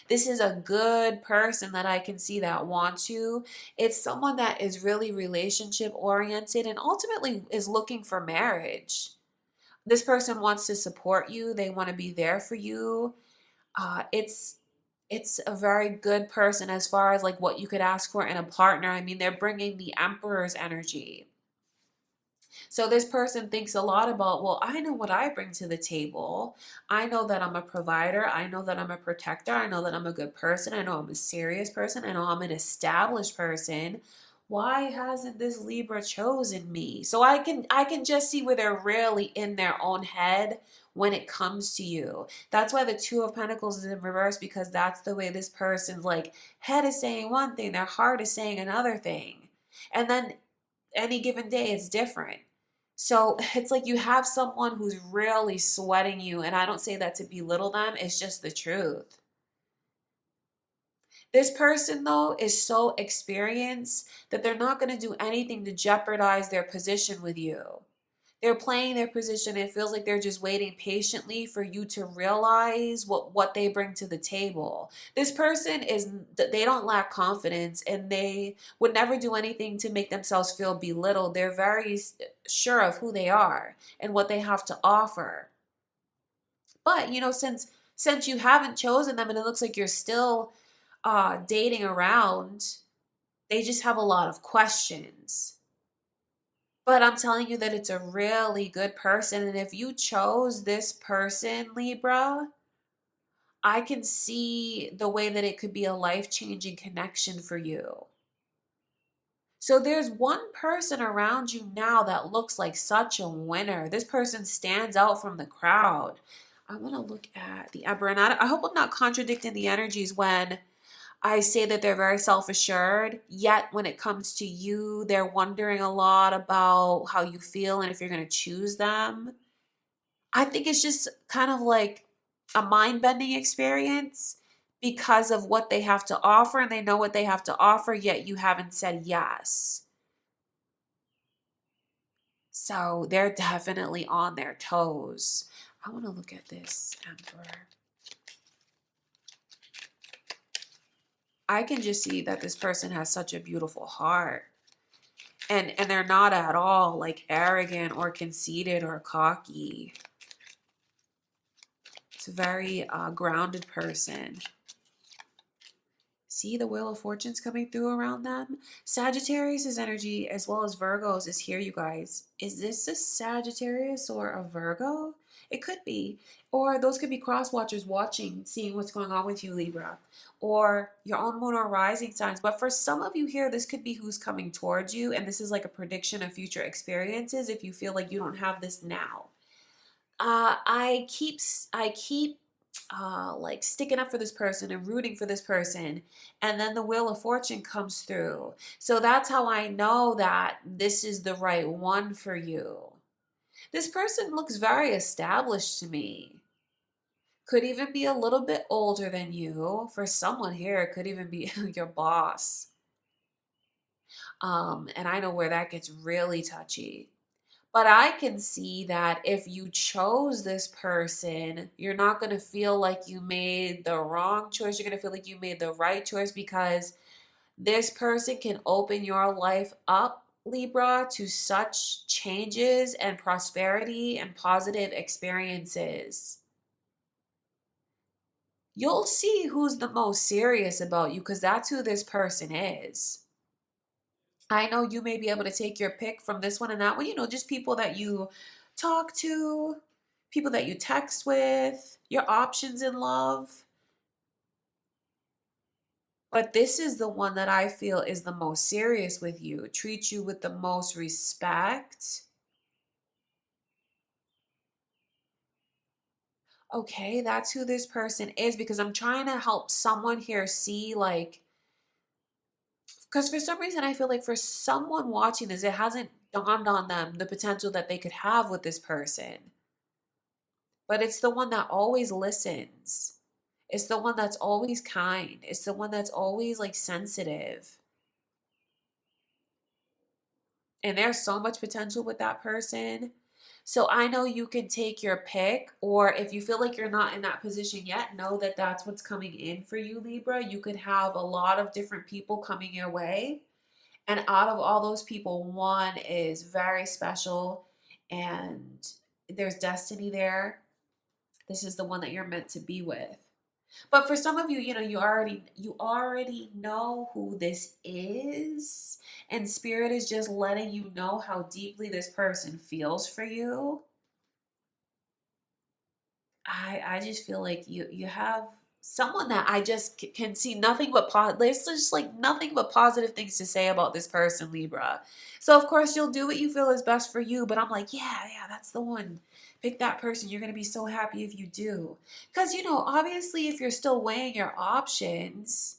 This is a good person that I can see that wants you. It's someone that is really relationship oriented and ultimately is looking for marriage. This person wants to support you. They want to be there for you. It's a very good person as far as like what you could ask for in a partner. I mean, they're bringing the Emperor's energy. So this person thinks a lot about, well, I know what I bring to the table. I know that I'm a provider. I know that I'm a protector. I know that I'm a good person. I know I'm a serious person. I know I'm an established person. Why hasn't this Libra chosen me? So I can just see where they're really in their own head when it comes to you. That's why the Two of Pentacles is in reverse, because that's the way this person's like head is saying one thing, their heart is saying another thing. And then any given day it's different. So it's like you have someone who's really sweating you, and I don't say that to belittle them, it's just the truth. This person, though, is so experienced that they're not going to do anything to jeopardize their position with you. They're playing their position. It feels like they're just waiting patiently for you to realize what they bring to the table. This person is, they don't lack confidence, and they would never do anything to make themselves feel belittled. They're very sure of who they are and what they have to offer. But, since you haven't chosen them and it looks like you're still dating around, they just have a lot of questions. But I'm telling you that it's a really good person. And if you chose this person, Libra, I can see the way that it could be a life-changing connection for you. So there's one person around you now that looks like such a winner. This person stands out from the crowd. I want to look at the Emperor. And I hope I'm not contradicting the energies when I say that they're very self-assured, yet when it comes to you, they're wondering a lot about how you feel and if you're going to choose them. I think it's just kind of like a mind-bending experience because of what they have to offer, and they know what they have to offer, yet you haven't said yes. So they're definitely on their toes. I want to look at this Emperor. I can just see that this person has such a beautiful heart. And they're not at all like arrogant or conceited or cocky. It's a very grounded person. See the Wheel of Fortune's coming through around them. Sagittarius' energy as well as Virgo's is here, you guys. Is this a Sagittarius or a Virgo? It could be. Or those could be cross watchers watching, seeing what's going on with you, Libra. Or your own moon or rising signs. But for some of you here, this could be who's coming towards you. And this is like a prediction of future experiences if you feel like you don't have this now. I keep like sticking up for this person and rooting for this person, and then the Wheel of Fortune comes through. So that's how I know that this is the right one for you. This person looks very established to me. Could even be a little bit older than you. For someone here, it could even be your boss. And I know where that gets really touchy. But I can see that if you chose this person, you're not going to feel like you made the wrong choice. You're going to feel like you made the right choice because this person can open your life up, Libra, to such changes and prosperity and positive experiences. You'll see who's the most serious about you because that's who this person is. I know you may be able to take your pick from this one and that one, just people that you talk to, people that you text with, your options in love. But this is the one that I feel is the most serious with you, treats you with the most respect. Okay, that's who this person is because I'm trying to help someone here see like, because for some reason I feel like for someone watching this, it hasn't dawned on them the potential that they could have with this person. But it's the one that always listens. It's the one that's always kind. It's the one that's always like sensitive. And there's so much potential with that person. So I know you can take your pick, or if you feel like you're not in that position yet, know that that's what's coming in for you, Libra. You could have a lot of different people coming your way. And out of all those people, one is very special and there's destiny there. This is the one that you're meant to be with. But for some of you, you already know who this is, and spirit is just letting you know how deeply this person feels for you. I just feel like you have someone that I just can see nothing but there's just like nothing but positive things to say about this person, Libra. So of course you'll do what you feel is best for you, but I'm like, yeah, that's the one. Pick that person. You're going to be so happy if you do. Because obviously if you're still weighing your options,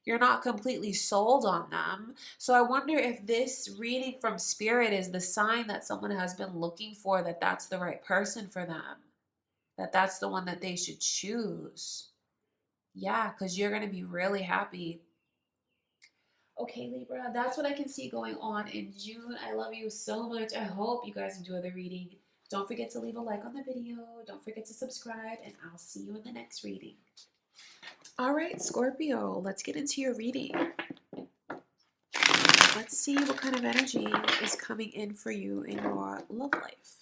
you're not completely sold on them. So I wonder if this reading from spirit is the sign that someone has been looking for, that that's the right person for them, that that's the one that they should choose. Yeah, because you're going to be really happy. Okay, Libra, that's what I can see going on in June. I love you so much. I hope you guys enjoy the reading. Don't forget to leave a like on the video. Don't forget to subscribe, and I'll see you in the next reading. All right, Scorpio, let's get into your reading. Let's see what kind of energy is coming in for you in your love life.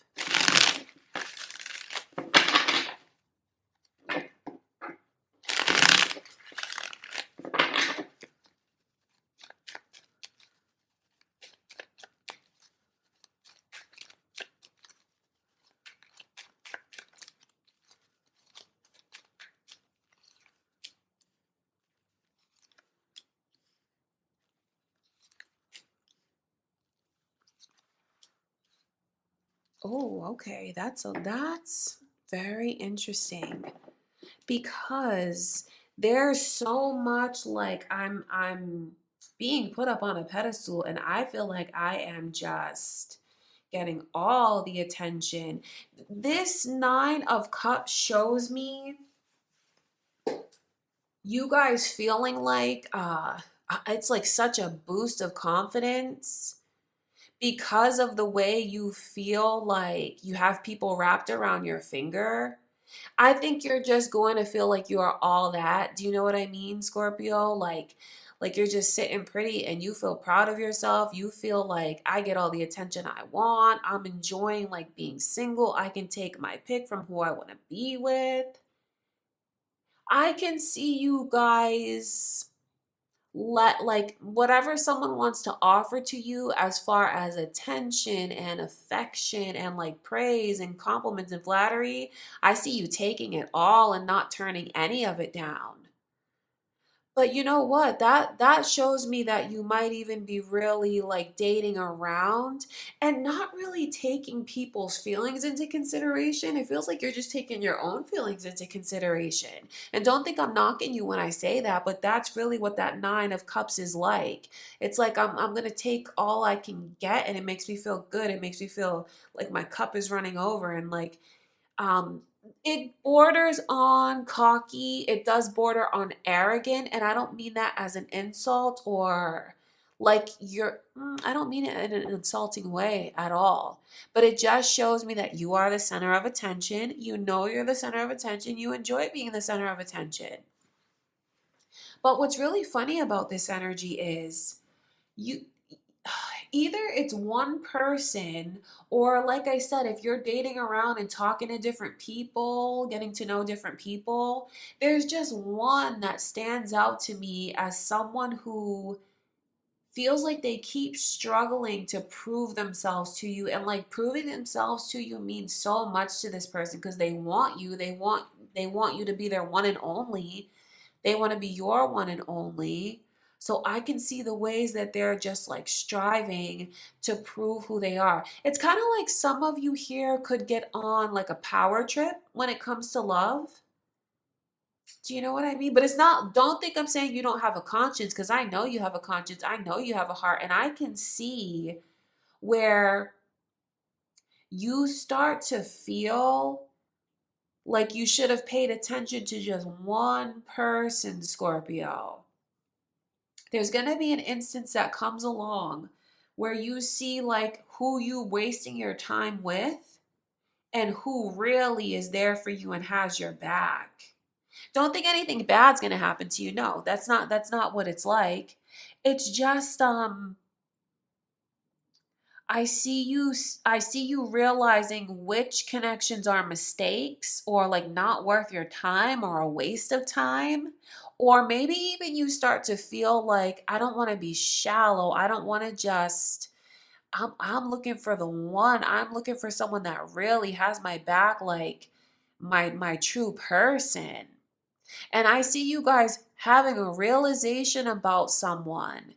Oh, okay. That's very interesting because there's so much like I'm being put up on a pedestal, and I feel like I am just getting all the attention. This Nine of Cups shows me you guys feeling like it's like such a boost of confidence because of the way you feel like you have people wrapped around your finger. I think you're just going to feel like you are all that. Do you know what I mean, Scorpio? Like you're just sitting pretty and you feel proud of yourself. You feel like I get all the attention I want. I'm enjoying like being single. I can take my pick from who I want to be with. I can see you guys let like whatever someone wants to offer to you as far as attention and affection and like praise and compliments and flattery. I see you taking it all and not turning any of it down. But you know what? That shows me that you might even be really like dating around and not really taking people's feelings into consideration. It feels like you're just taking your own feelings into consideration. And don't think I'm knocking you when I say that, but that's really what that Nine of Cups is like. It's like I'm gonna take all I can get and it makes me feel good. It makes me feel like my cup is running over and like um, it borders on cocky. It does border on arrogant, and I don't mean that as an insult or like I don't mean it in an insulting way at all. But it just shows me that you are the center of attention. You know you're the center of attention. You enjoy being the center of attention. But what's really funny about this energy is you either it's one person or like I said, if you're dating around and talking to different people, getting to know different people, there's just one that stands out to me as someone who feels like they keep struggling to prove themselves to you, and like proving themselves to you means so much to this person because they want you, they want you to be their one and only. They want to be your one and only. So I can see the ways that they're just like striving to prove who they are. It's kind of like some of you here could get on like a power trip when it comes to love. Do you know what I mean? But it's not, don't think I'm saying you don't have a conscience because I know you have a conscience. I know you have a heart. And I can see where you start to feel like you should have paid attention to just one person, Scorpio. There's going to be an instance that comes along where you see like who you wasting your time with and who really is there for you and has your back. Don't think anything bad's going to happen to you. No, that's not what it's like. It's just I see you realizing which connections are mistakes or like not worth your time or a waste of time. Or maybe even you start to feel like I don't want to be shallow. I don't want to just I'm looking for the one. I'm looking for someone that really has my back, like my true person. And I see you guys having a realization about someone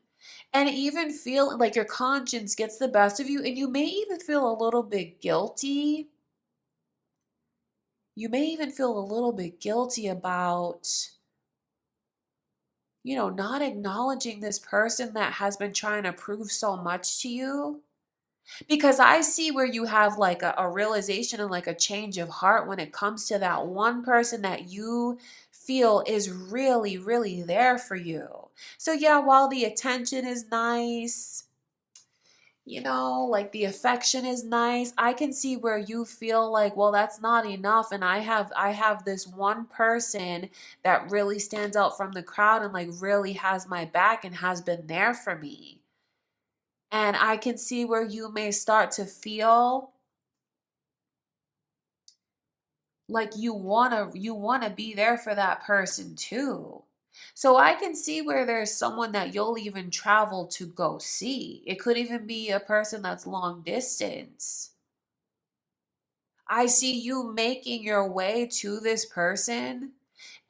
and even feel like your conscience gets the best of you, and you may even feel a little bit guilty. You may even feel a little bit guilty about, not acknowledging this person that has been trying to prove so much to you. Because I see where you have like a realization and like a change of heart when it comes to that one person that you feel is really, really there for you. So, yeah, while the attention is nice, like the affection is nice, I can see where you feel like, well, that's not enough. And I have this one person that really stands out from the crowd and like really has my back and has been there for me. And I can see where you may start to feel like you want to be there for that person too. So I can see where there's someone that you'll even travel to go see. It could even be a person that's long distance. I see you making your way to this person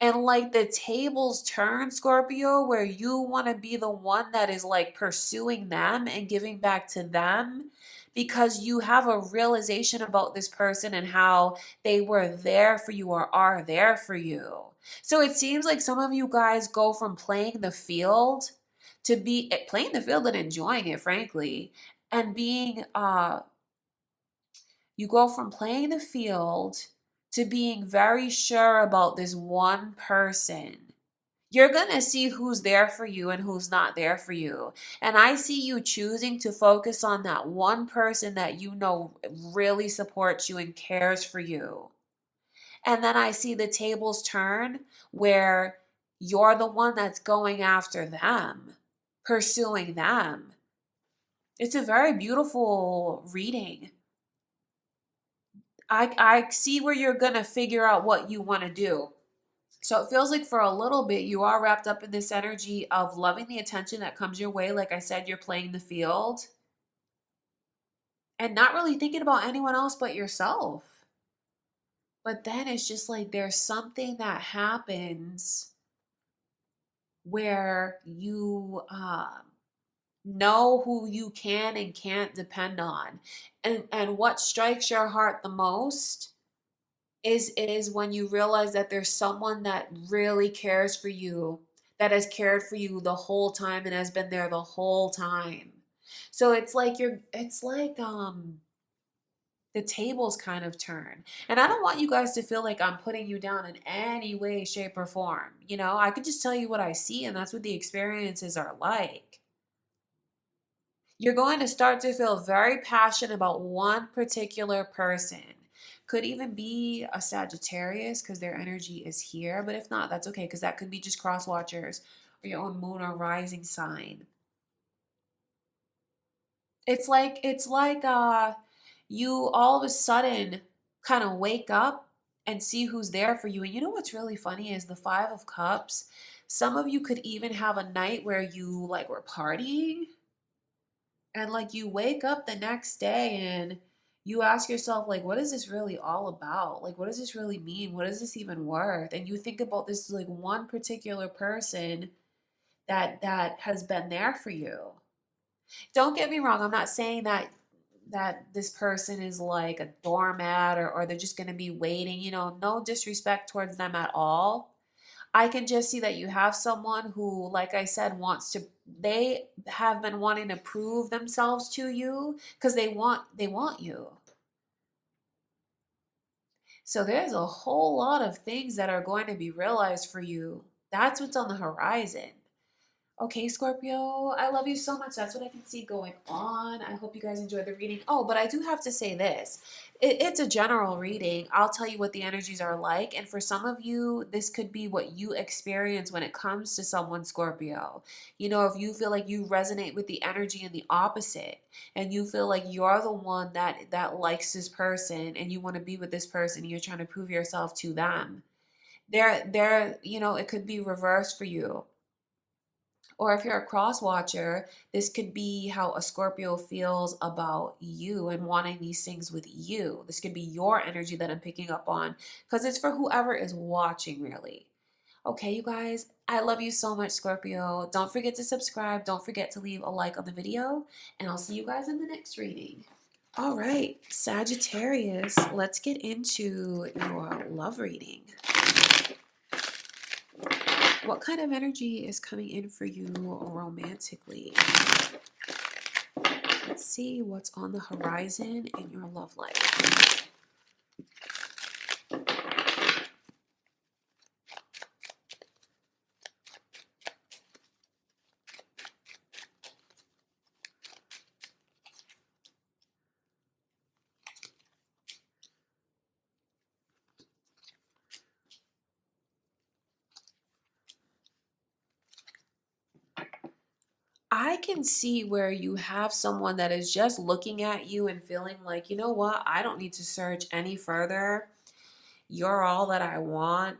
and like the tables turn, Scorpio, where you want to be the one that is like pursuing them and giving back to them because you have a realization about this person and how they were there for you or are there for you. So it seems like some of you guys go from playing the field to be playing the field and enjoying it, frankly, and being You go from playing the field to being very sure about this one person. You're going to see who's there for you and who's not there for you. And I see you choosing to focus on that one person that you know really supports you and cares for you. And then I see the tables turn where you're the one that's going after them, pursuing them. It's a very beautiful reading. I see where you're going to figure out what you want to do. So it feels like for a little bit, you are wrapped up in this energy of loving the attention that comes your way. Like I said, you're playing the field and not really thinking about anyone else but yourself. But then it's just like there's something that happens where you know who you can and can't depend on. And what strikes your heart the most is when you realize that there's someone that really cares for you, that has cared for you the whole time and has been there the whole time. So it's like the tables kind of turn. And I don't want you guys to feel like I'm putting you down in any way, shape, or form. You know, I could just tell you what I see, and that's what the experiences are like. You're going to start to feel very passionate about one particular person. Could even be a Sagittarius because their energy is here. But if not, that's okay because that could be just cross watchers or your own moon or rising sign. It's like you all of a sudden kind of wake up and see who's there for you. And you know what's really funny is the Five of Cups. Some of you could even have a night where you like were partying and like you wake up the next day and you ask yourself like what is this really all about? Like what does this really mean? What is this even worth? And you think about this like one particular person that has been there for you. Don't get me wrong, I'm not saying that this person is like a doormat or they're just going to be waiting, you know, no disrespect towards them at all. I can just see that you have someone who, like I said, they have been wanting to prove themselves to you because they want you. So there's a whole lot of things that are going to be realized for you. That's what's on the horizon. Okay, Scorpio, I love you so much. That's what I can see going on. I hope you guys enjoyed the reading. Oh, but I do have to say this. It's a general reading. I'll tell you what the energies are like. And for some of you, this could be what you experience when it comes to someone, Scorpio. You know, if you feel like you resonate with the energy in the opposite and you feel like you're the one that likes this person and you want to be with this person and you're trying to prove yourself to them. You know, it could be reversed for you. Or if you're a cross watcher, this could be how a Scorpio feels about you and wanting these things with you. This could be your energy that I'm picking up on because it's for whoever is watching, really. Okay, you guys, I love you so much, Scorpio. Don't forget to subscribe. Don't forget to leave a like on the video, and I'll see you guys in the next reading. All right, Sagittarius, let's get into your love reading. What kind of energy is coming in for you romantically? Let's see what's on the horizon in your love life. I can see where you have someone that is just looking at you and feeling like, you know what, I don't need to search any further. You're all that I want.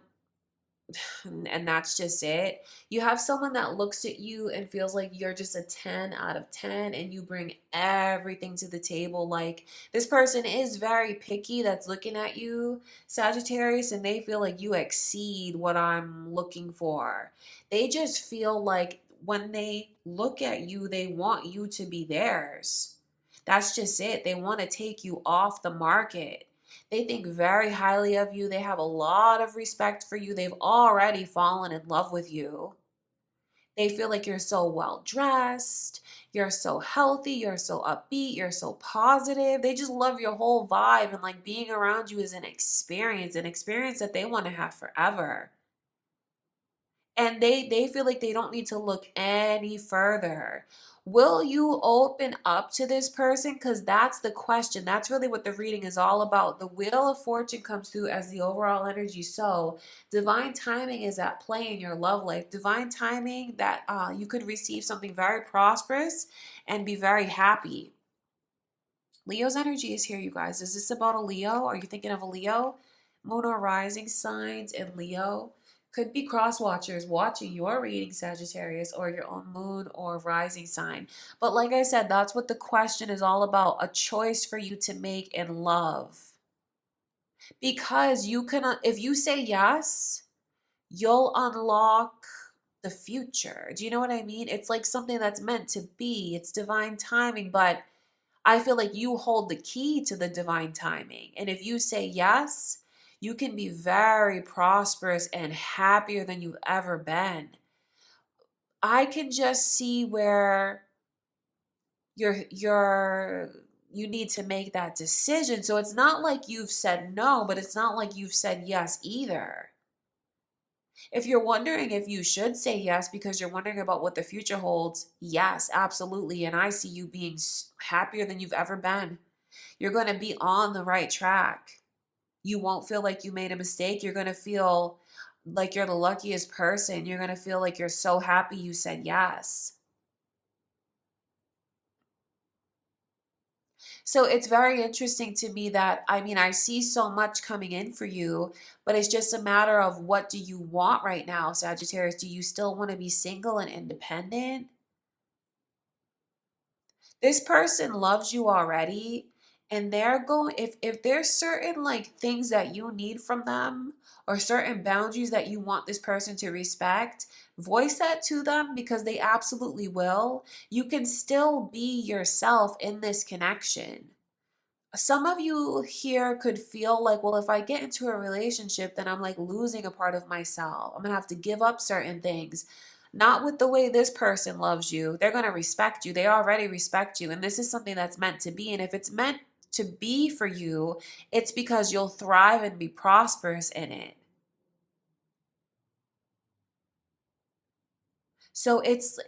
And that's just it. You have someone that looks at you and feels like you're just a 10 out of 10 and you bring everything to the table. Like this person is very picky that's looking at you, Sagittarius, and they feel like you exceed what I'm looking for. They just feel like when they look at you, they want you to be theirs. That's just it. They want to take you off the market. They think very highly of you. They have a lot of respect for you. They've already fallen in love with you. They feel like you're so well dressed, you're so healthy, you're so upbeat, you're so positive. They just love your whole vibe, and like being around you is an experience that they want to have forever. And they feel like they don't need to look any further. Will you open up to this person? Because that's the question. That's really what the reading is all about. The Wheel of Fortune comes through as the overall energy. So divine timing is at play in your love life. Divine timing that you could receive something very prosperous and be very happy. Leo's energy is here, you guys. Is this about a Leo? Are you thinking of a Leo? Moon or rising signs in Leo. Could be cross watchers watching your reading, Sagittarius, or your own moon or rising sign. But like I said, that's what the question is all about. A choice for you to make in love. Because you can, if you say yes, you'll unlock the future. Do you know what I mean? It's like something that's meant to be. It's divine timing, but I feel like you hold the key to the divine timing. And if you say yes, you can be very prosperous and happier than you've ever been. I can just see where you need to make that decision. So it's not like you've said no, but it's not like you've said yes either. If you're wondering if you should say yes because you're wondering about what the future holds, yes, absolutely. And I see you being happier than you've ever been. You're going to be on the right track. You won't feel like you made a mistake. You're going to feel like you're the luckiest person. You're going to feel like you're so happy you said yes. So it's very interesting to me that, I mean, I see so much coming in for you, but it's just a matter of what do you want right now, Sagittarius? Do you still want to be single and independent? This person loves you already, and they're going, if there's certain like things that you need from them or certain boundaries that you want this person to respect, voice that to them because they absolutely will. You can still be yourself in this connection. Some of you here could feel like, well, if I get into a relationship, then I'm like losing a part of myself. I'm gonna have to give up certain things. Not with the way this person loves you. They're gonna respect you. They already respect you. And this is something that's meant to be. And if it's meant to be for you, it's because you'll thrive and be prosperous in it. So it's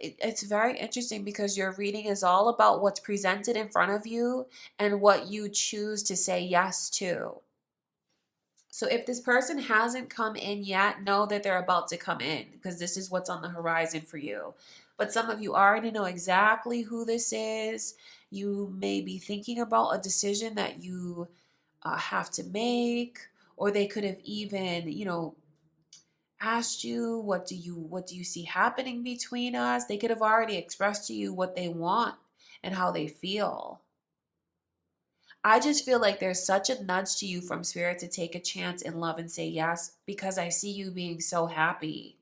very interesting because your reading is all about what's presented in front of you and what you choose to say yes to. So if this person hasn't come in yet, know that they're about to come in because this is what's on the horizon for you. But some of you already know exactly who this is. You may be thinking about a decision that you have to make, or they could have even, asked you, what do you see happening between us? They could have already expressed to you what they want and how they feel. I just feel like there's such a nudge to you from spirit to take a chance in love and say yes because I see you being so happy.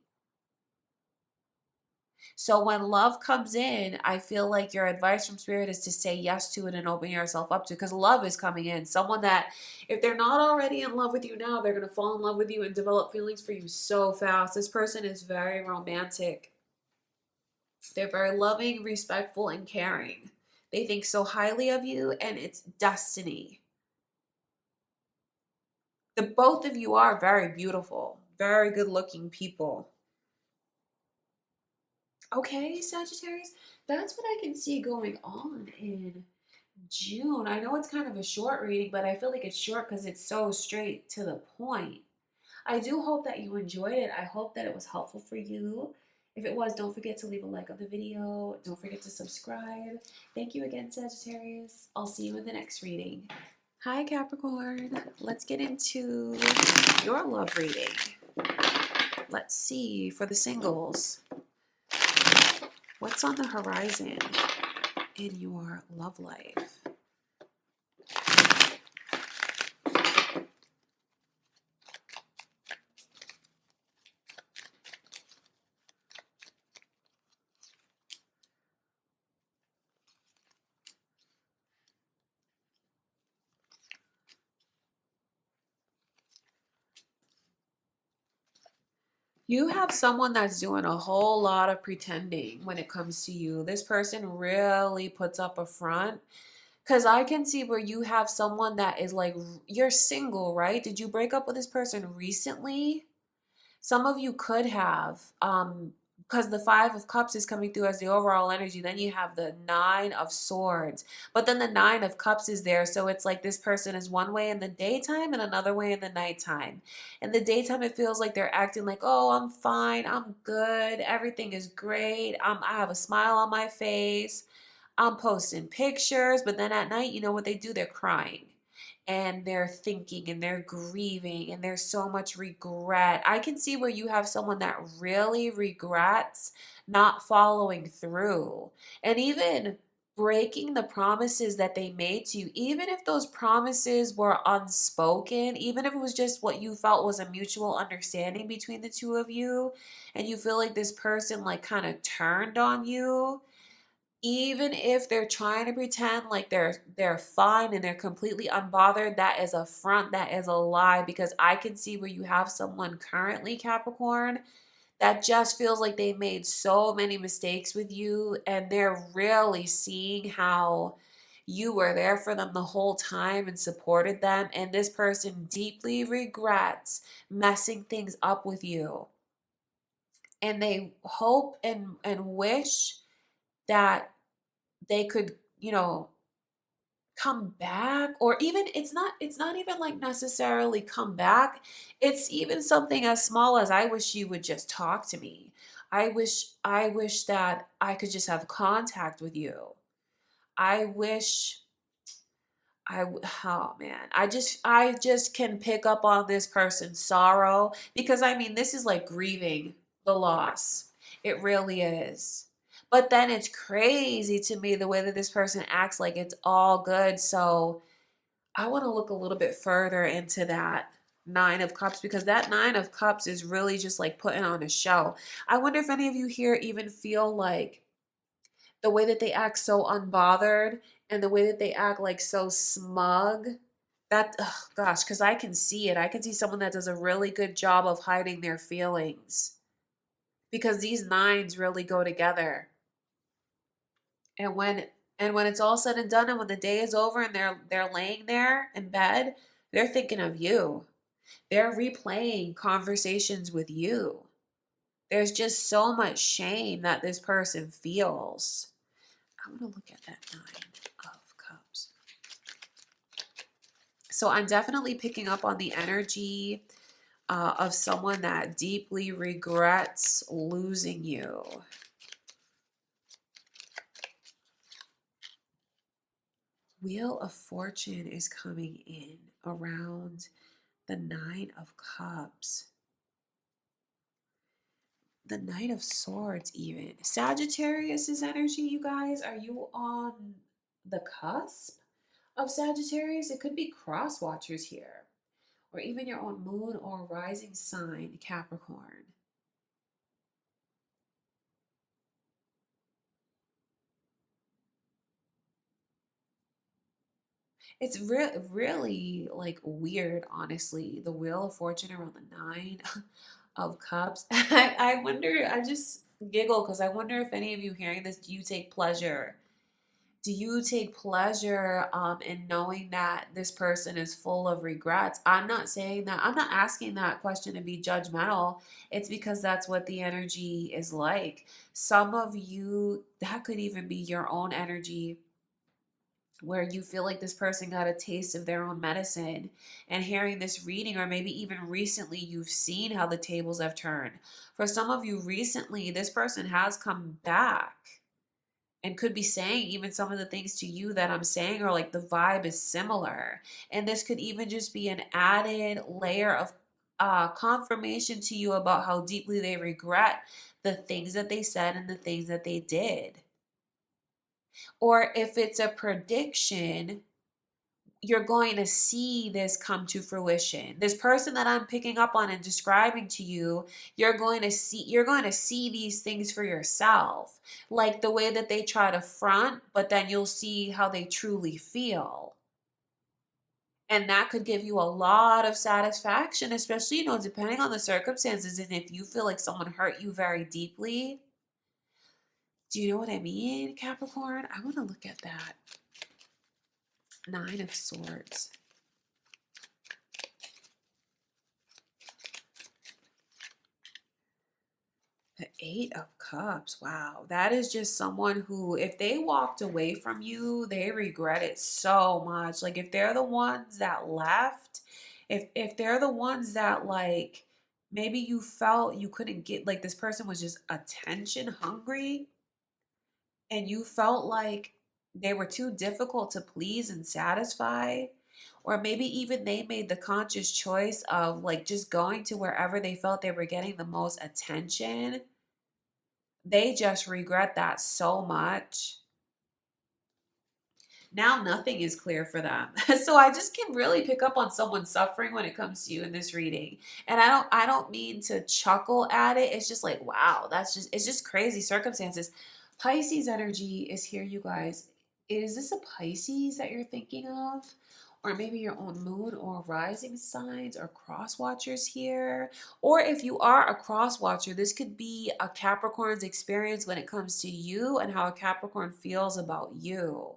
So when love comes in, I feel like your advice from spirit is to say yes to it and open yourself up to, because love is coming in. Someone that, if they're not already in love with you now, they're going to fall in love with you and develop feelings for you so fast. This person is very romantic. They're very loving, respectful, and caring. They think so highly of you, and it's destiny. The both of you are very beautiful, very good looking people. Okay, Sagittarius, that's what I can see going on in June. I know it's kind of a short reading, but I feel like it's short because it's so straight to the point. I do hope that you enjoyed it. I hope that it was helpful for you. If it was, don't forget to leave a like on the video. Don't forget to subscribe. Thank you again, Sagittarius. I'll see you in the next reading. Hi, Capricorn. Let's get into your love reading. Let's see for the singles. What's on the horizon in your love life? You have someone that's doing a whole lot of pretending when it comes to you. This person really puts up a front. Because I can see where you have someone that is like, you're single, right? Did you break up with this person recently? Some of you could have, because the Five of Cups is coming through as the overall energy. Then you have the Nine of Swords, but then the Nine of Cups is there. So it's like this person is one way in the daytime and another way in the nighttime. In the daytime, it feels like they're acting like, oh, I'm fine, I'm good, everything is great, I have a smile on my face, I'm posting pictures. But then at night, you know what they do? They're crying and they're thinking and they're grieving and there's so much regret. I can see where you have someone that really regrets not following through and even breaking the promises that they made to you, even if those promises were unspoken, even if it was just what you felt was a mutual understanding between the two of you, and you feel like this person like kind of turned on you. Even if they're trying to pretend like they're fine and they're completely unbothered, that is a front, that is a lie. Because I can see where you have someone currently, Capricorn, that just feels like they made so many mistakes with you, and they're really seeing how you were there for them the whole time and supported them, and this person deeply regrets messing things up with you, and they hope and wish that they could, come back. Or even, it's not even like necessarily come back. It's even something as small as, I wish you would just talk to me. I wish that I could just have contact with you. I wish oh man, I just can pick up on this person's sorrow, because I mean, this is like grieving the loss. It really is. But then it's crazy to me the way that this person acts like it's all good. So I want to look a little bit further into that Nine of Cups, because that Nine of Cups is really just like putting on a show. I wonder if any of you here even feel like the way that they act so unbothered and the way that they act like so smug, that, oh gosh, because I can see it. I can see someone that does a really good job of hiding their feelings, because these nines really go together. And when it's all said and done, and when the day is over and they're laying there in bed, they're thinking of you. They're replaying conversations with you. There's just so much shame that this person feels. I'm going to look at that Nine of Cups. So I'm definitely picking up on the energy of someone that deeply regrets losing you. Wheel of Fortune is coming in around the Nine of Cups. The Knight of Swords even. Sagittarius's energy, you guys. Are you on the cusp of Sagittarius? It could be cross watchers here, or even your own moon or rising sign, Capricorn. It's really like weird, honestly. The Wheel of Fortune around the Nine of Cups. I wonder, I just giggle because I wonder if any of you hearing this, do you take pleasure? Do you take pleasure in knowing that this person is full of regrets? I'm not saying that, I'm not asking that question to be judgmental. It's because that's what the energy is like. Some of you, that could even be your own energy, where you feel like this person got a taste of their own medicine, and hearing this reading, or maybe even recently, you've seen how the tables have turned. For some of you recently, this person has come back and could be saying even some of the things to you that I'm saying, or like the vibe is similar. And this could even just be an added layer of confirmation to you about how deeply they regret the things that they said and the things that they did. Or if it's a prediction, you're going to see this come to fruition. This person that I'm picking up on and describing to you, you're going to see these things for yourself. Like the way that they try to front, but then you'll see how they truly feel. And that could give you a lot of satisfaction, especially, depending on the circumstances. And if you feel like someone hurt you very deeply, do you know what I mean, Capricorn? I want to look at that. Nine of Swords. The Eight of Cups. Wow. That is just someone who, if they walked away from you, they regret it so much. Like if they're the ones that left, if they're the ones that like maybe you felt you couldn't get, like this person was just attention hungry and you felt like they were too difficult to please and satisfy, or maybe even they made the conscious choice of like just going to wherever they felt they were getting the most attention, they just regret that so much. Now nothing is clear for them. So I just can really pick up on someone suffering when it comes to you in this reading. And I don't mean to chuckle at it. It's just like, wow, it's just crazy circumstances. Pisces energy is here, you guys. Is this a Pisces that you're thinking of? Or maybe your own moon or rising signs or cross watchers here. Or if you are a cross watcher, this could be a Capricorn's experience when it comes to you and how a Capricorn feels about you.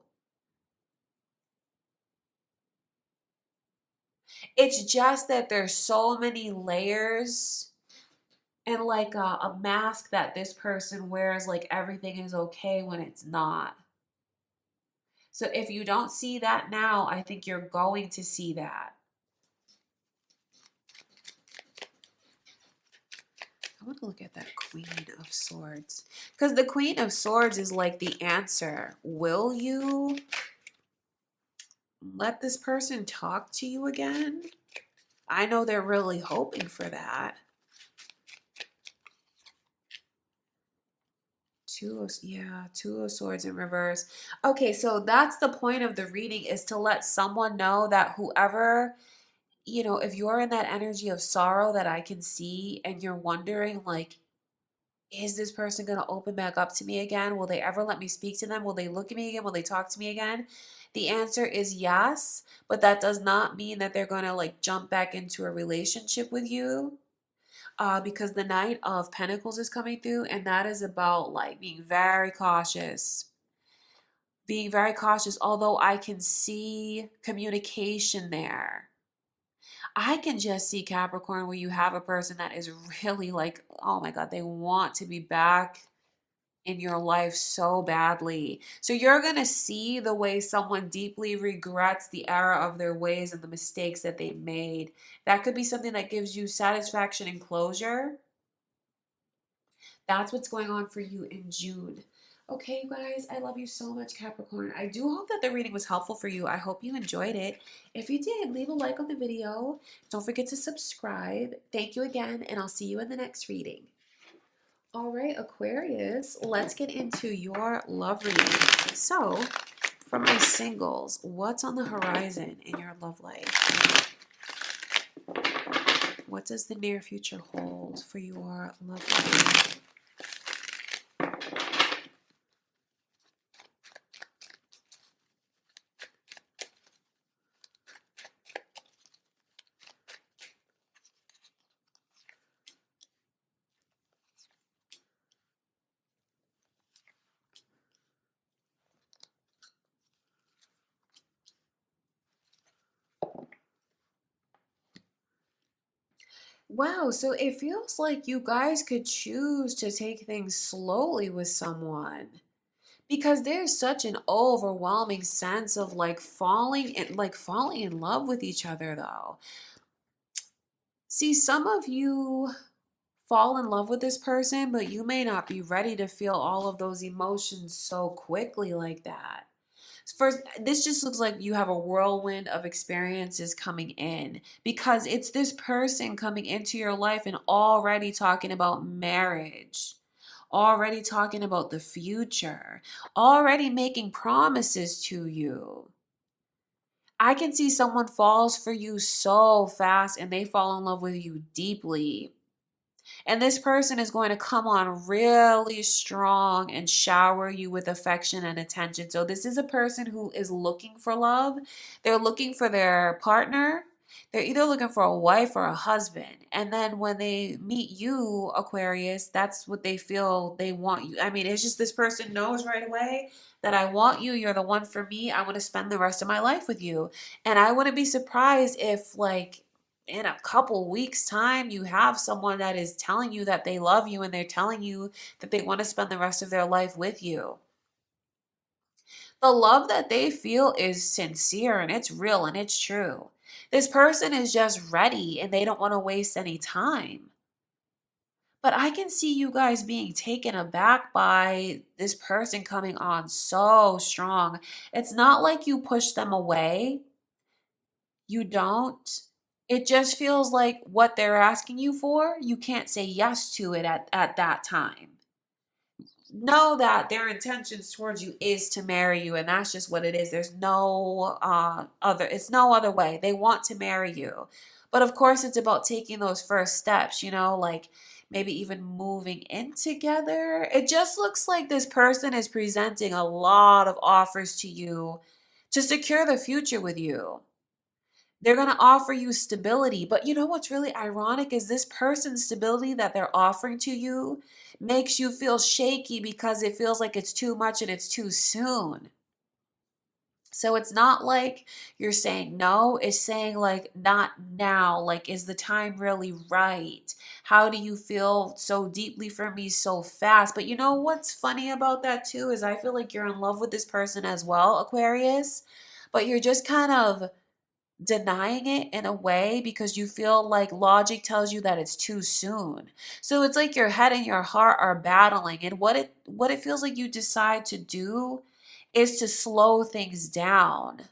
It's just that there's so many layers and like a mask that this person wears, like everything is okay when it's not. So if you don't see that now, I think you're going to see that. I want to look at that Queen of Swords. Because the Queen of Swords is like the answer. Will you let this person talk to you again? I know they're really hoping for that. Two of Swords in reverse. Okay, so that's the point of the reading, is to let someone know that whoever, if you're in that energy of sorrow that I can see and you're wondering like, is this person going to open back up to me again? Will they ever let me speak to them? Will they look at me again? Will they talk to me again? The answer is yes, but that does not mean that they're going to like jump back into a relationship with you. Because the Knight of Pentacles is coming through, and that is about like being very cautious. Being very cautious, although I can see communication there. I can just see Capricorn where you have a person that is really like, oh my God, they want to be back in your life so badly. So you're going to see the way someone deeply regrets the error of their ways and the mistakes that they made. That could be something that gives you satisfaction and closure. That's what's going on for you in June. Okay, you guys, I love you so much, Capricorn. I do hope that the reading was helpful for you. I hope you enjoyed it. If you did, leave a like on the video. Don't forget to subscribe. Thank you again, and I'll see you in the next reading. All right, Aquarius, let's get into your love reading. So, for my singles, what's on the horizon in your love life? What does the near future hold for your love life? Wow, so it feels like you guys could choose to take things slowly with someone, because there's such an overwhelming sense of falling in love with each other though. See, some of you fall in love with this person, but you may not be ready to feel all of those emotions so quickly like that. First, this just looks like you have a whirlwind of experiences coming in, because it's this person coming into your life and already talking about marriage, already talking about the future, already making promises to you. I can see someone falls for you so fast and they fall in love with you deeply. And this person is going to come on really strong and shower you with affection and attention. So this is a person who is looking for love. They're looking for their partner. They're either looking for a wife or a husband. And then when they meet you, Aquarius, that's what they feel they want you. I mean, it's just this person knows right away that I want you. You're the one for me. I want to spend the rest of my life with you. And I wouldn't be surprised if, like, in a couple weeks time you have someone that is telling you that they love you and they're telling you that they want to spend the rest of their life with you. The love that they feel is sincere and it's real and it's true. This person is just ready and they don't want to waste any time. But I can see you guys being taken aback by this person coming on so strong. It's not like you push them away. You don't. It just feels like what they're asking you for, you can't say yes to it at that time. Know that their intentions towards you is to marry you, and that's just what it is. There's no it's no other way. They want to marry you. But of course, it's about taking those first steps, like maybe even moving in together. It just looks like this person is presenting a lot of offers to you to secure the future with you. They're going to offer you stability. But you know what's really ironic is this person's stability that they're offering to you makes you feel shaky because it feels like it's too much and it's too soon. So it's not like you're saying no, it's saying like not now. Like, is the time really right? How do you feel so deeply for me so fast? But you know what's funny about that too is I feel like you're in love with this person as well, Aquarius, but you're just kind of denying it in a way because you feel like logic tells you that it's too soon. So it's like your head and your heart are battling, and what it feels like you decide to do is to slow things down.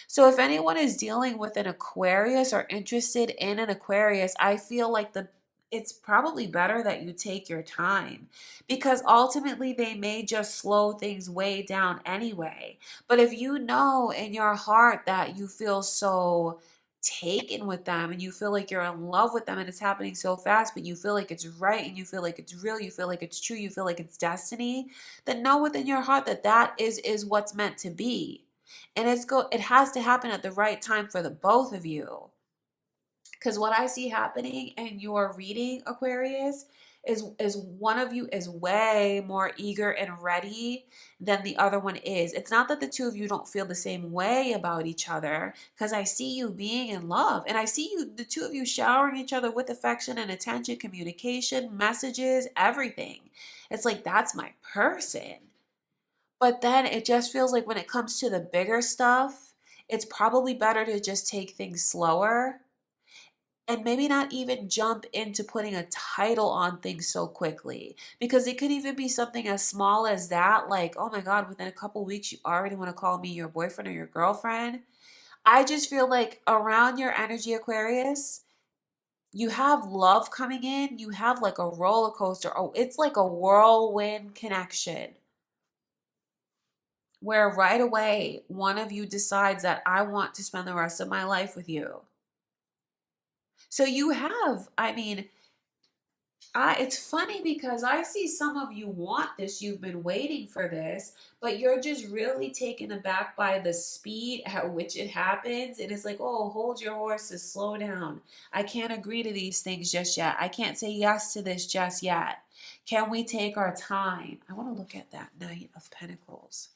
So if anyone is dealing with an Aquarius or interested in an Aquarius, I feel like it's probably better that you take your time because ultimately they may just slow things way down anyway. But if you know in your heart that you feel so taken with them and you feel like you're in love with them and it's happening so fast, but you feel like it's right and you feel like it's real, you feel like it's true, you feel like it's destiny, then know within your heart that that is what's meant to be. And it has to happen at the right time for the both of you. Because what I see happening in your reading, Aquarius, is one of you is way more eager and ready than the other one is. It's not that the two of you don't feel the same way about each other, because I see you being in love and I see you, the two of you, showering each other with affection and attention, communication, messages, everything. It's like that's my person. But then it just feels like when it comes to the bigger stuff, it's probably better to just take things slower and maybe not even jump into putting a title on things so quickly. Because it could even be something as small as that, like, oh my God, within a couple weeks, you already want to call me your boyfriend or your girlfriend. I just feel like around your energy, Aquarius, you have love coming in, you have like a roller coaster. Oh, it's like a whirlwind connection where right away one of you decides that I want to spend the rest of my life with you. So you have, I mean, it's funny because I see some of you want this, you've been waiting for this, but you're just really taken aback by the speed at which it happens. And it's like, oh, hold your horses, slow down. I can't agree to these things just yet. I can't say yes to this just yet. Can we take our time? I want to look at that Knight of Pentacles.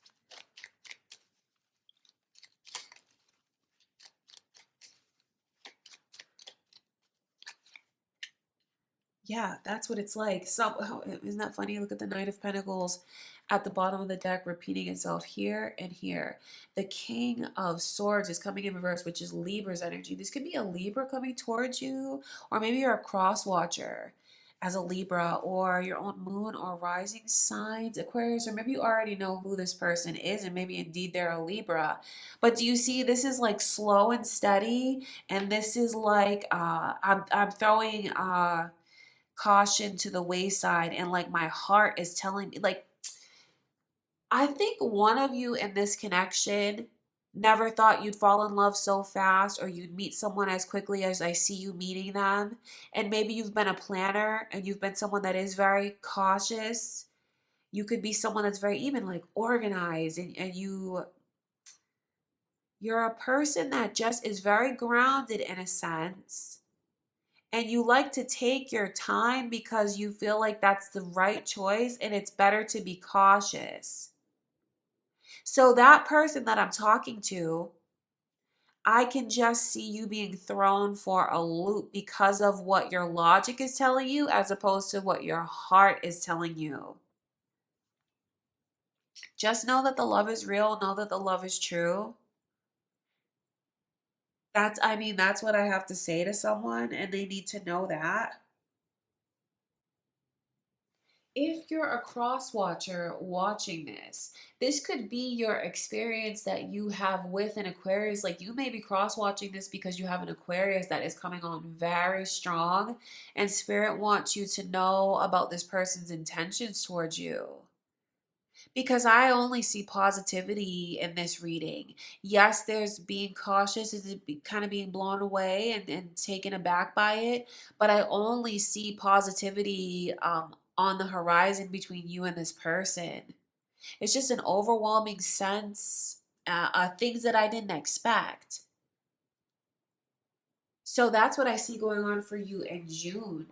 Yeah, that's what it's like. Isn't that funny? Look at the Knight of Pentacles at the bottom of the deck repeating itself here and here. The King of Swords is coming in reverse, which is Libra's energy. This could be a Libra coming towards you, or maybe you're a cross watcher as a Libra, or your own moon or rising signs, Aquarius, or maybe you already know who this person is, and maybe indeed they're a Libra. But do you see this is like slow and steady, and this is like I'm throwing caution to the wayside, and like my heart is telling me, like, I think one of you in this connection never thought you'd fall in love so fast or you'd meet someone as quickly as I see you meeting them. And maybe you've been a planner and you've been someone that is very cautious. You could be someone that's very even like organized, and you're a person that just is very grounded in a sense. And you like to take your time because you feel like that's the right choice and it's better to be cautious. So that person that I'm talking to, I can just see you being thrown for a loop because of what your logic is telling you as opposed to what your heart is telling you. Just know that the love is real, know that the love is true. That's what I have to say to someone, and they need to know that. If you're a cross watcher watching this, this could be your experience that you have with an Aquarius. Like you may be cross watching this because you have an Aquarius that is coming on very strong, and Spirit wants you to know about this person's intentions towards you. Because I only see positivity in this reading. Yes, there's being cautious, is it kind of being blown away and taken aback by it, but I only see positivity on the horizon between you and this person. It's just an overwhelming sense, things that I didn't expect. So that's what I see going on for you in June.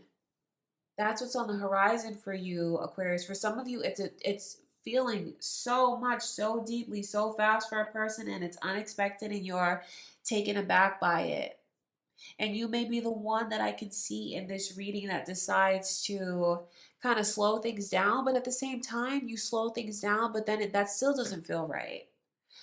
That's what's on the horizon for you, Aquarius. For some of you, it's feeling so much, so deeply, so fast for a person, and it's unexpected, and you're taken aback by it. And you may be the one that I can see in this reading that decides to kind of slow things down, but at the same time, you slow things down, but then that still doesn't feel right.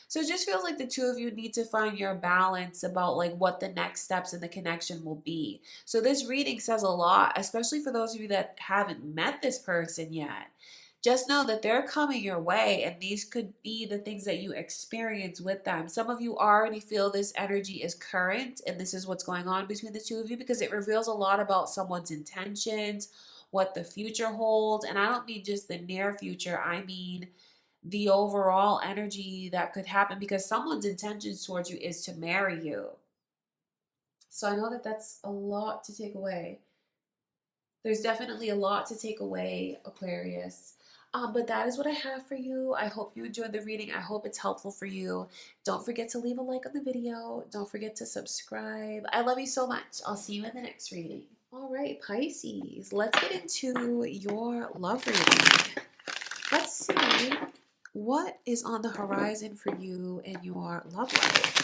So it just feels like the two of you need to find your balance about like what the next steps in the connection will be. So this reading says a lot, especially for those of you that haven't met this person yet. Just know that they're coming your way, and these could be the things that you experience with them. Some of you already feel this energy is current, and this is what's going on between the two of you because it reveals a lot about someone's intentions, what the future holds. And I don't mean just the near future, I mean the overall energy that could happen because someone's intentions towards you is to marry you. So I know that that's a lot to take away. There's definitely a lot to take away, Aquarius. But that is what I have for you. I hope you enjoyed the reading. I hope it's helpful for you. Don't forget to leave a like on the video. Don't forget to subscribe. I love you so much. I'll see you in the next reading. All right, Pisces, let's get into your love reading. Let's see what is on the horizon for you in your love life.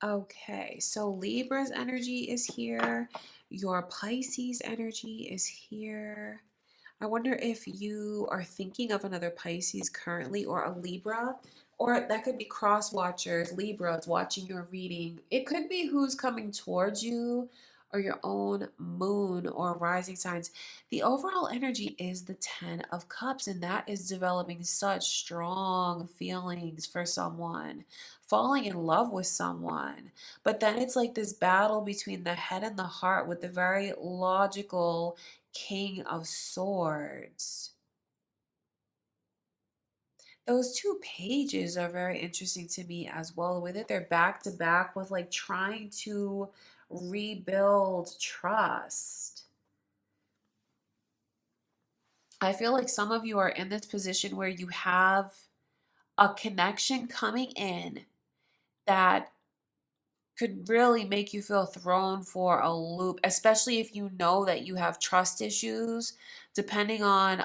Okay, so Libra's energy is here. Your Pisces energy is here. I wonder if you are thinking of another Pisces currently or a Libra, or that could be cross watchers, Libras watching your reading. It could be who's coming towards you or your own moon or rising signs. The overall energy is the 10 of Cups, and that is developing such strong feelings for someone, falling in love with someone. But then it's like this battle between the head and the heart with the very logical King of Swords. Those two pages are very interesting to me as well. The way that they're back to back with like trying to rebuild trust. I feel like some of you are in this position where you have a connection coming in that could really make you feel thrown for a loop, especially if you know that you have trust issues, depending on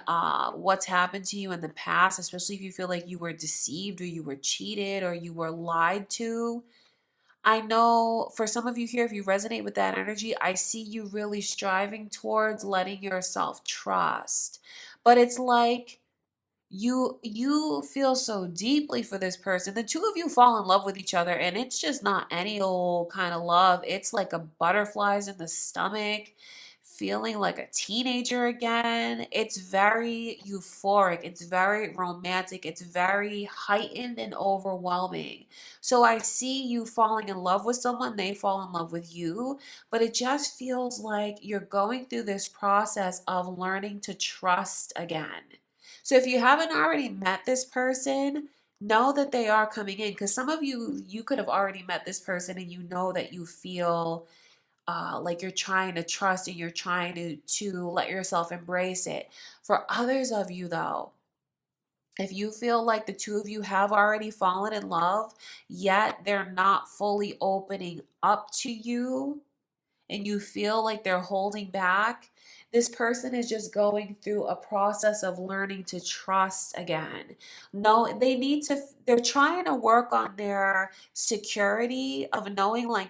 what's happened to you in the past, especially if you feel like you were deceived or you were cheated or you were lied to. I know for some of you here, if you resonate with that energy, I see you really striving towards letting yourself trust. But it's like you feel so deeply for this person. The two of you fall in love with each other, and it's just not any old kind of love. It's like a butterflies in the stomach, feeling like a teenager again. It's very euphoric, it's very romantic, it's very heightened and overwhelming. So I see you falling in love with someone, they fall in love with you, but it just feels like you're going through this process of learning to trust again. So if you haven't already met this person, know that they are coming in, because some of you could have already met this person and you know that you feel like you're trying to trust and you're trying to let yourself embrace it. For others of you though, if you feel like the two of you have already fallen in love, yet they're not fully opening up to you, and you feel like they're holding back, this person is just going through a process of learning to trust again. No, they're trying to work on their security of knowing like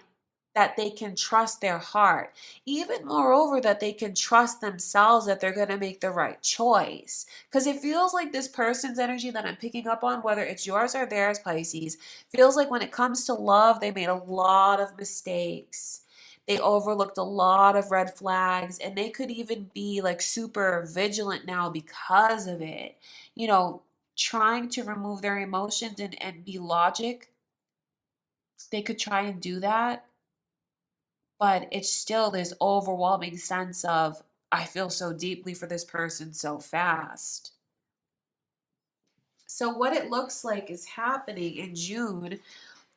that they can trust their heart. Even moreover, that they can trust themselves that they're going to make the right choice. Because it feels like this person's energy that I'm picking up on, whether it's yours or theirs, Pisces, feels like when it comes to love, they made a lot of mistakes. They overlooked a lot of red flags, and they could even be like super vigilant now because of it. You know, trying to remove their emotions and be logic. They could try and do that, but it's still this overwhelming sense of, I feel so deeply for this person so fast. So, what it looks like is happening in June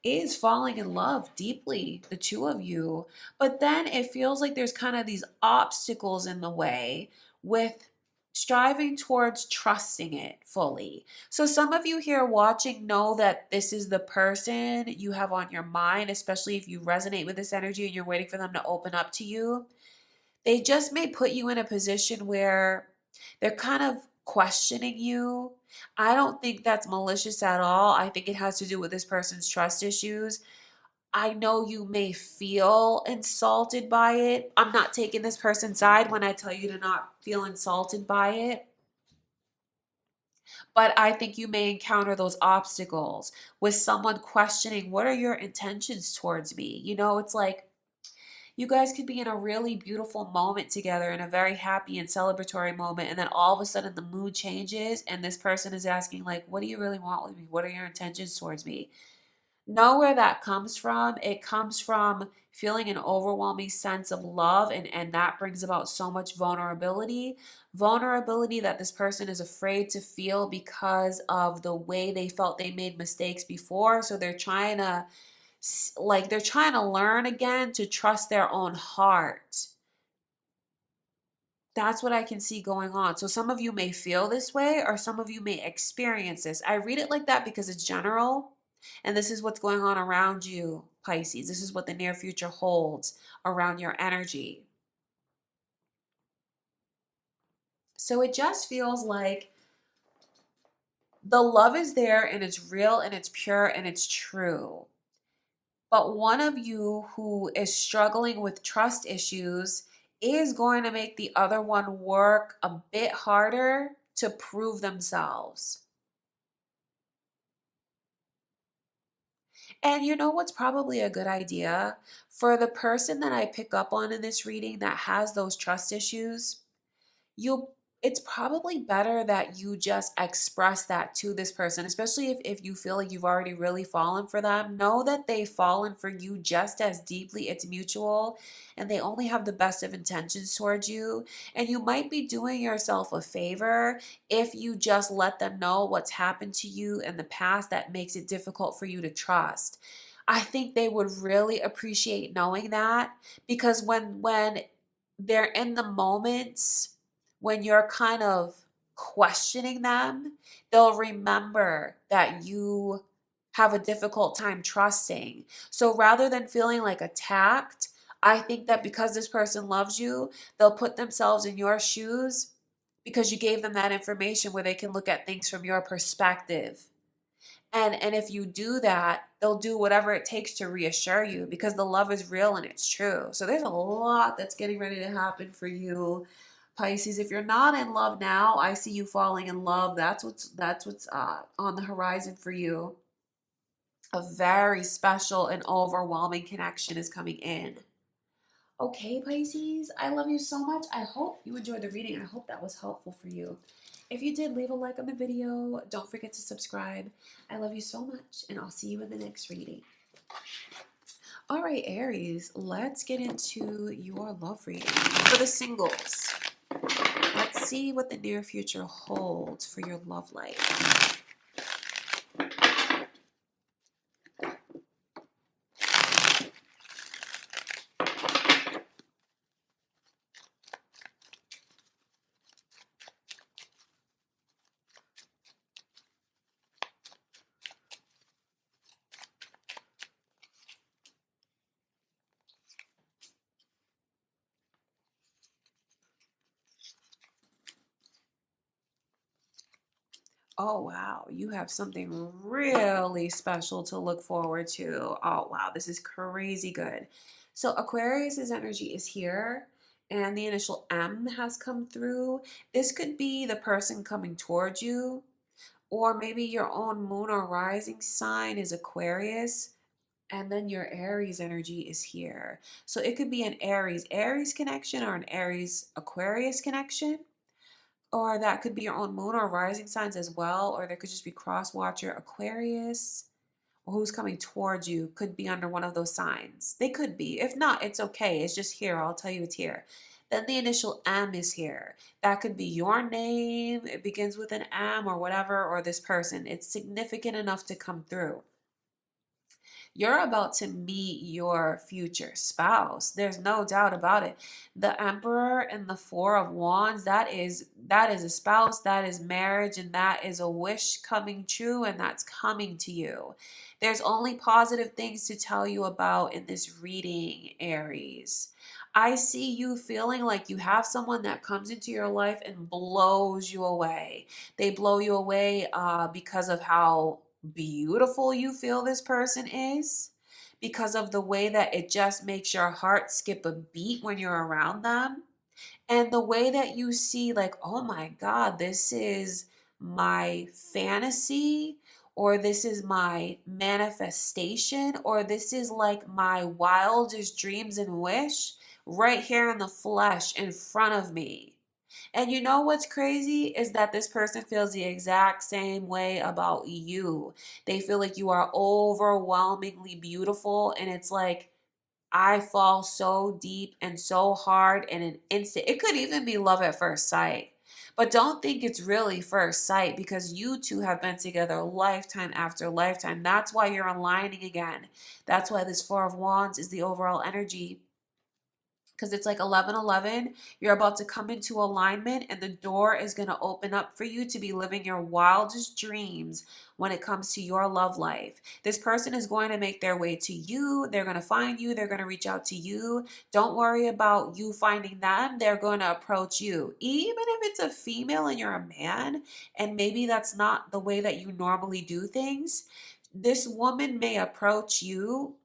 is falling in love deeply, the two of you. But then it feels like there's kind of these obstacles in the way with striving towards trusting it fully. So some of you here watching know that this is the person you have on your mind, especially if you resonate with this energy and you're waiting for them to open up to you. They just may put you in a position where they're kind of questioning you. I don't think that's malicious at all. I think it has to do with this person's trust issues. I know you may feel insulted by it. I'm not taking this person's side when I tell you to not feel insulted by it. But I think you may encounter those obstacles with someone questioning, what are your intentions towards me? You know, it's like, you guys could be in a really beautiful moment together, in a very happy and celebratory moment, and then all of a sudden the mood changes and this person is asking like, what do you really want with me? What are your intentions towards me? Know where that comes from. It comes from feeling an overwhelming sense of love, and that brings about so much vulnerability that this person is afraid to feel because of the way they felt they made mistakes before. So they're trying to learn again to trust their own heart. That's what I can see going on. So some of you may feel this way, or some of you may experience this. I read it like that because it's general, and this is what's going on around you, Pisces. This is what the near future holds around your energy. So it just feels like the love is there, and it's real and it's pure and it's true. But one of you who is struggling with trust issues is going to make the other one work a bit harder to prove themselves. And you know what's probably a good idea? For the person that I pick up on in this reading that has those trust issues, you'll it's probably better that you just express that to this person, especially if you feel like you've already really fallen for them. Know that they've fallen for you just as deeply. It's mutual, and they only have the best of intentions towards you. And you might be doing yourself a favor if you just let them know what's happened to you in the past that makes it difficult for you to trust. I think they would really appreciate knowing that, because when they're in the moments when you're kind of questioning them, they'll remember that you have a difficult time trusting. So rather than feeling like attacked, I think that because this person loves you, they'll put themselves in your shoes because you gave them that information where they can look at things from your perspective. And if you do that, they'll do whatever it takes to reassure you, because the love is real and it's true. So there's a lot that's getting ready to happen for you, Pisces, if you're not in love now, I see you falling in love. That's what's on the horizon for you. A very special and overwhelming connection is coming in. Okay, Pisces, I love you so much. I hope you enjoyed the reading. I hope that was helpful for you. If you did, leave a like on the video. Don't forget to subscribe. I love you so much, and I'll see you in the next reading. All right, Aries, let's get into your love reading for the singles. Let's see what the near future holds for your love life. Oh, wow. You have something really special to look forward to. Oh, wow. This is crazy good. So, Aquarius's energy is here, and the initial M has come through. This could be the person coming towards you, or maybe your own moon or rising sign is Aquarius. And then your Aries energy is here. So it could be an Aries connection or an Aries Aquarius connection. Or that could be your own moon or rising signs as well. Or there could just be cross watcher Aquarius. Or who's coming towards you could be under one of those signs. They could be. If not, it's okay. It's just here. I'll tell you it's here. Then the initial M is here. That could be your name. It begins with an M or whatever, or this person. It's significant enough to come through. You're about to meet your future spouse. There's no doubt about it. The Emperor and the Four of Wands, that is a spouse, that is marriage, and that is a wish coming true, and that's coming to you. There's only positive things to tell you about in this reading, Aries. I see you feeling like you have someone that comes into your life and blows you away. They blow you away because of how beautiful you feel this person is, because of the way that it just makes your heart skip a beat when you're around them, and the way that you see, like, oh my God, this is my fantasy, or this is my manifestation, or this is like my wildest dreams and wish right here in the flesh in front of me. And you know what's crazy is that this person feels the exact same way about you. They feel like you are overwhelmingly beautiful, and it's like, I fall so deep and so hard in an instant. It could even be love at first sight. But don't think it's really first sight, because you two have been together lifetime after lifetime. That's why you're aligning again. That's why this Four of Wands is the overall energy, because it's like 11:11. You're about to come into alignment, and the door is going to open up for you to be living your wildest dreams when it comes to your love life. This person is going to make their way to you. They're going to find you. They're going to reach out to you. Don't worry about you finding them. They're going to approach you. Even if it's a female and you're a man, and maybe that's not the way that you normally do things, this woman may approach you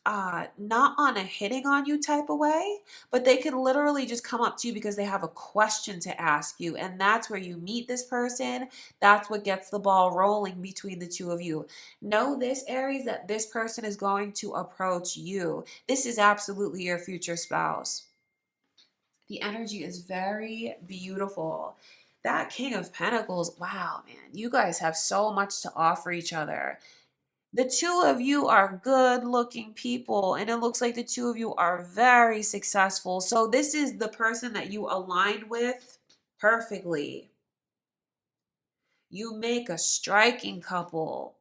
not on a hitting on you type of way, but they could literally just come up to you because they have a question to ask you. And that's where you meet this person. That's what gets the ball rolling between the two of you. Know this, Aries, that this person is going to approach you. This is absolutely your future spouse. The energy is very beautiful. That King of Pentacles, wow, man, you guys have so much to offer each other. The two of you are good looking people, and it looks like the two of you are very successful. So this is the person that you aligned with perfectly. You make a striking couple.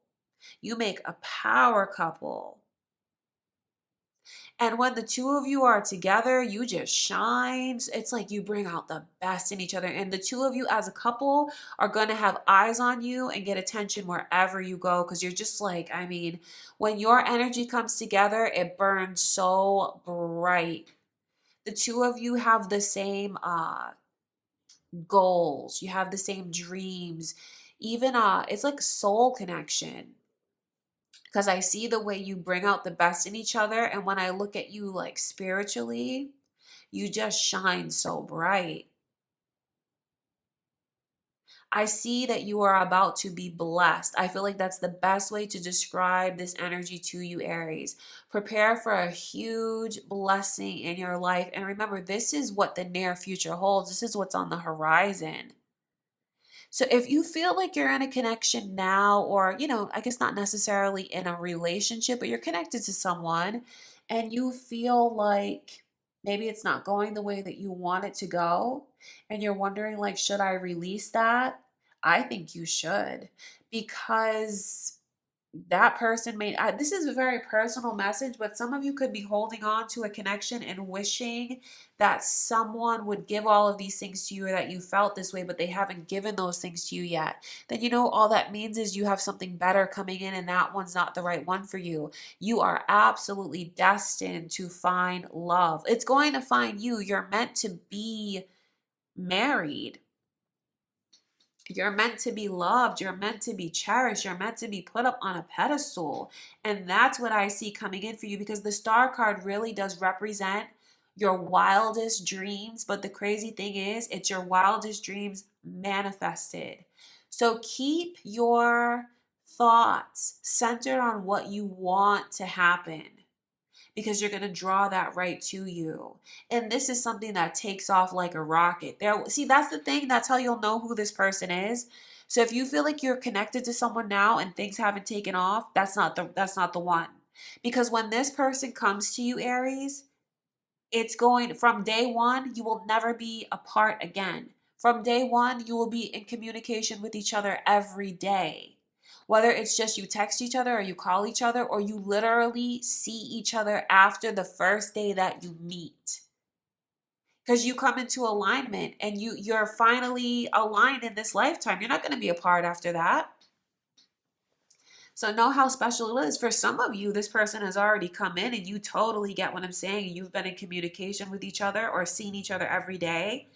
You make a power couple. And when the two of you are together, you just shine. It's like you bring out the best in each other. And the two of you as a couple are going to have eyes on you and get attention wherever you go. Because you're just like, I mean, when your energy comes together, it burns so bright. The two of you have the same goals. You have the same dreams. Even it's like soul connection, because I see the way you bring out the best in each other. And when I look at you like spiritually, you just shine so bright. I see that you are about to be blessed. I feel like that's the best way to describe this energy to you, Aries. Prepare for a huge blessing in your life. And remember, this is what the near future holds. This is what's on the horizon. So if you feel like you're in a connection now, or, I guess not necessarily in a relationship, but you're connected to someone and you feel like maybe it's not going the way that you want it to go, and you're wondering, like, should I release that? I think you should, because that person this is a very personal message, but some of you could be holding on to a connection and wishing that someone would give all of these things to you, or that you felt this way, but they haven't given those things to you yet. Then, all that means is you have something better coming in, and that one's not the right one for you. You are absolutely destined to find love. It's going to find you. You're meant to be married. You're meant to be loved. You're meant to be cherished. You're meant to be put up on a pedestal. And that's what I see coming in for you, because the star card really does represent your wildest dreams. But the crazy thing is, it's your wildest dreams manifested. So keep your thoughts centered on what you want to happen, because you're going to draw that right to you. And this is something that takes off like a rocket. See, that's the thing. That's how you'll know who this person is. So if you feel like you're connected to someone now and things haven't taken off, that's not the one. Because when this person comes to you, Aries, it's going from day one, you will never be apart again. From day one, you will be in communication with each other every day. Whether it's just you text each other or you call each other, or you literally see each other after the first day that you meet. Because you come into alignment and you're finally aligned in this lifetime. You're not going to be apart after that. So know how special it is. For some of you, this person has already come in and you totally get what I'm saying. You've been in communication with each other or seen each other every day.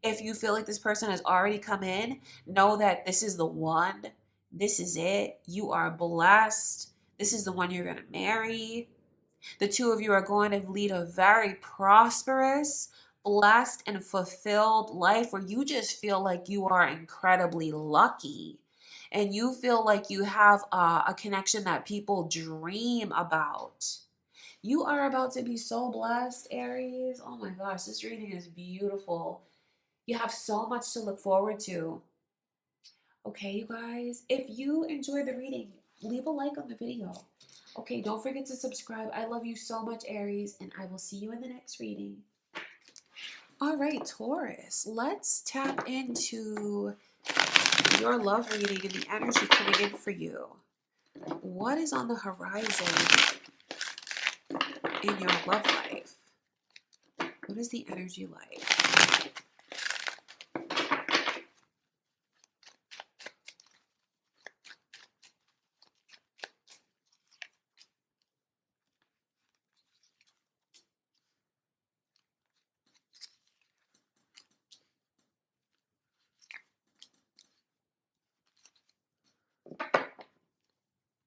If you feel like this person has already come in, know that this is the one. This is it. You are blessed. This is the one you're going to marry. The two of you are going to lead a very prosperous, blessed, and fulfilled life where you just feel like you are incredibly lucky. And you feel like you have a connection that people dream about. You are about to be so blessed, Aries. Oh my gosh, this reading is beautiful. You have so much to look forward to. Okay, you guys, if you enjoyed the reading, leave a like on the video. Okay, don't forget to subscribe. I love you so much, Aries, and I will see you in the next reading. All right, Taurus, let's tap into your love reading and the energy coming in for you. What is on the horizon in your love life? What is the energy like?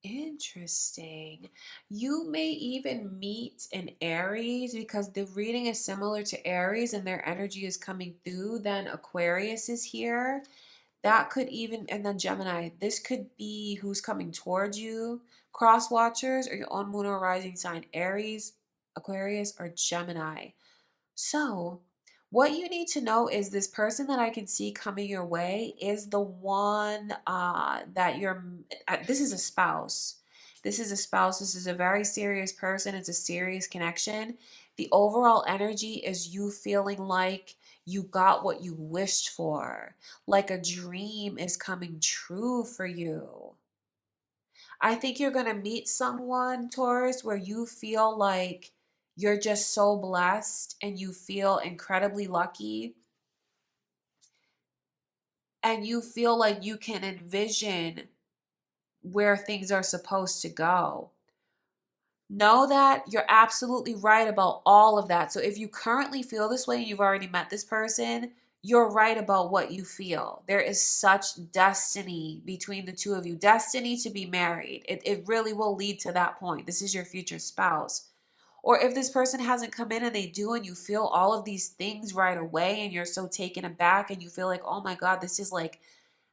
Interesting. You may even meet an Aries, because the reading is similar to Aries and their energy is coming through. Then Aquarius is here. That could even, and then Gemini. This could be who's coming towards you. Cross watchers or your own moon or rising sign, Aries, Aquarius, or Gemini. So, what you need to know is this person that I can see coming your way is the one that this is a spouse. This is a spouse. This is a very serious person. It's a serious connection. The overall energy is you feeling like you got what you wished for, like a dream is coming true for you. I think you're going to meet someone, Taurus, where you feel like you're just so blessed and you feel incredibly lucky, and you feel like you can envision where things are supposed to go. Know that you're absolutely right about all of that. So if you currently feel this way and you've already met this person, you're right about what you feel. There is such destiny between the two of you. Destiny to be married. It really will lead to that point. This is your future spouse. Or if this person hasn't come in and they do, and you feel all of these things right away and you're so taken aback and you feel like, oh my God, this is like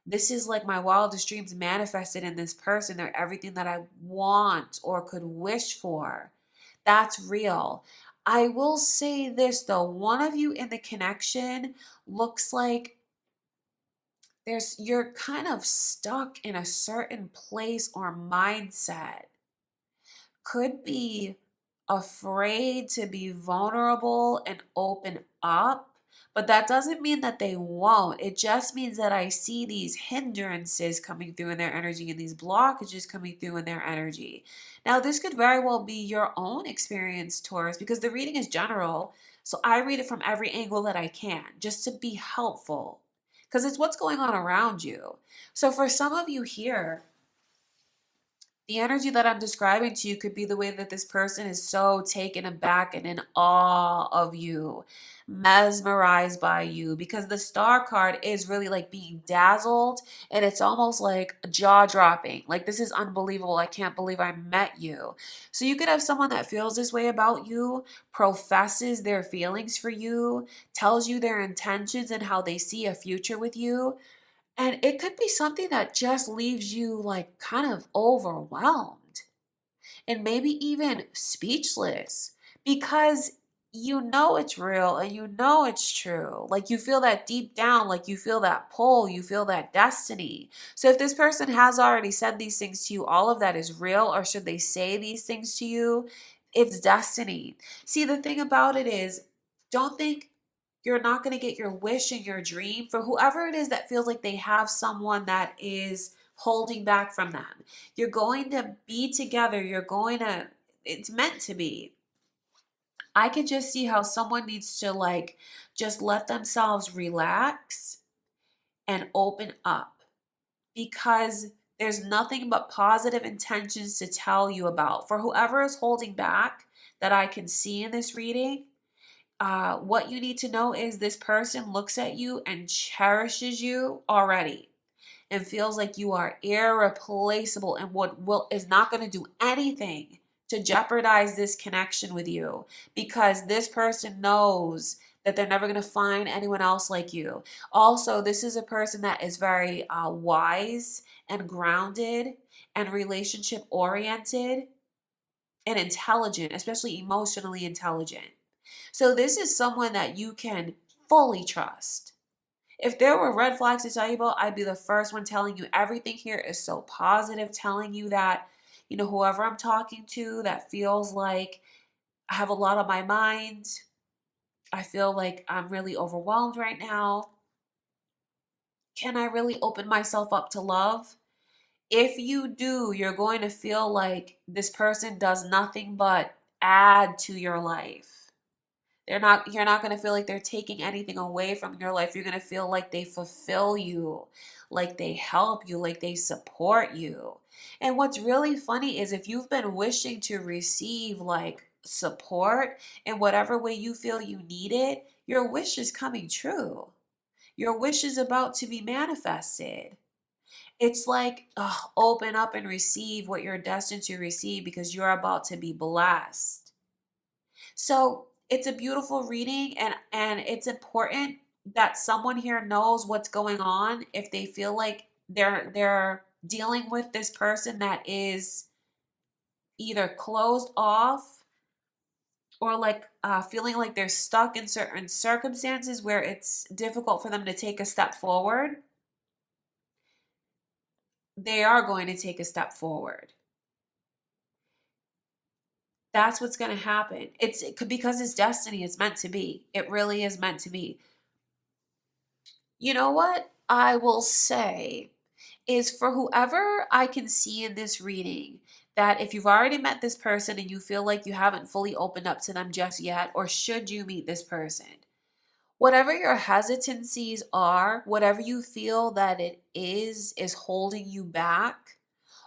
This is like my wildest dreams manifested in this person. They're everything that I want or could wish for. That's real. I will say this though, one of you in the connection looks like you're kind of stuck in a certain place or mindset. Could be afraid to be vulnerable and open up, but that doesn't mean that they won't. It just means that I see these hindrances coming through in their energy and these blockages coming through in their energy. Now, this could very well be your own experience, Taurus, because the reading is general. So I read it from every angle that I can just to be helpful because it's what's going on around you. So for some of you here, the energy that I'm describing to you could be the way that this person is so taken aback and in awe of you, mesmerized by you, because the star card is really like being dazzled and it's almost like jaw dropping. Like, this is unbelievable. I can't believe I met you. So you could have someone that feels this way about you, professes their feelings for you, tells you their intentions and how they see a future with you. And it could be something that just leaves you like kind of overwhelmed and maybe even speechless because you know it's real and you know it's true. Like, you feel that deep down, like you feel that pull, you feel that destiny. So if this person has already said these things to you, all of that is real, or should they say these things to you, it's destiny. See, the thing about it is, don't think you're not going to get your wish and your dream. For whoever it is that feels like they have someone that is holding back from them, you're going to be together. It's meant to be. I can just see how someone needs to like just let themselves relax and open up because there's nothing but positive intentions to tell you about. For whoever is holding back that I can see in this reading, what you need to know is this person looks at you and cherishes you already and feels like you are irreplaceable and what will is not going to do anything to jeopardize this connection with you because this person knows that they're never going to find anyone else like you. Also, this is a person that is very wise and grounded and relationship oriented and intelligent, especially emotionally intelligent. So this is someone that you can fully trust. If there were red flags to tell you about, I'd be the first one telling you everything here is so positive, telling you that, whoever I'm talking to that feels like I have a lot on my mind, I feel like I'm really overwhelmed right now. Can I really open myself up to love? If you do, you're going to feel like this person does nothing but add to your life. You're not going to feel like they're taking anything away from your life. You're going to feel like they fulfill you, like they help you, like they support you. And what's really funny is if you've been wishing to receive like support in whatever way you feel you need it, your wish is coming true. Your wish is about to be manifested. It's like, open up and receive what you're destined to receive because you're about to be blessed. So it's a beautiful reading, and it's important that someone here knows what's going on if they feel like they're dealing with this person that is either closed off or like feeling like they're stuck in certain circumstances where it's difficult for them to take a step forward. They are going to take a step forward. That's what's going to happen. Because it's destiny. It's meant to be. It really is meant to be. You know what I will say is for whoever I can see in this reading, that if you've already met this person and you feel like you haven't fully opened up to them just yet, or should you meet this person, whatever your hesitancies are, whatever you feel that it is holding you back,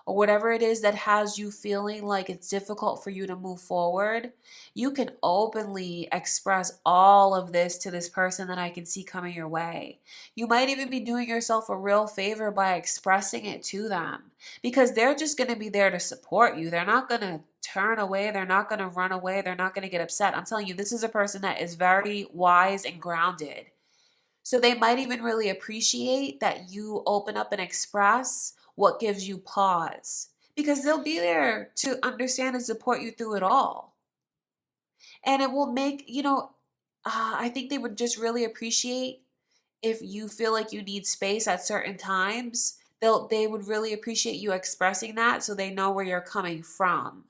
or whatever it is that has you feeling like it's difficult for you to move forward, you can openly express all of this to this person that I can see coming your way. You might even be doing yourself a real favor by expressing it to them because they're just going to be there to support you. They're not going to turn away. They're not going to run away. They're not going to get upset. I'm telling you, this is a person that is very wise and grounded. So they might even really appreciate that you open up and express what gives you pause, because they'll be there to understand and support you through it all. And it will make, I think they would just really appreciate if you feel like you need space at certain times. They would really appreciate you expressing that so they know where you're coming from.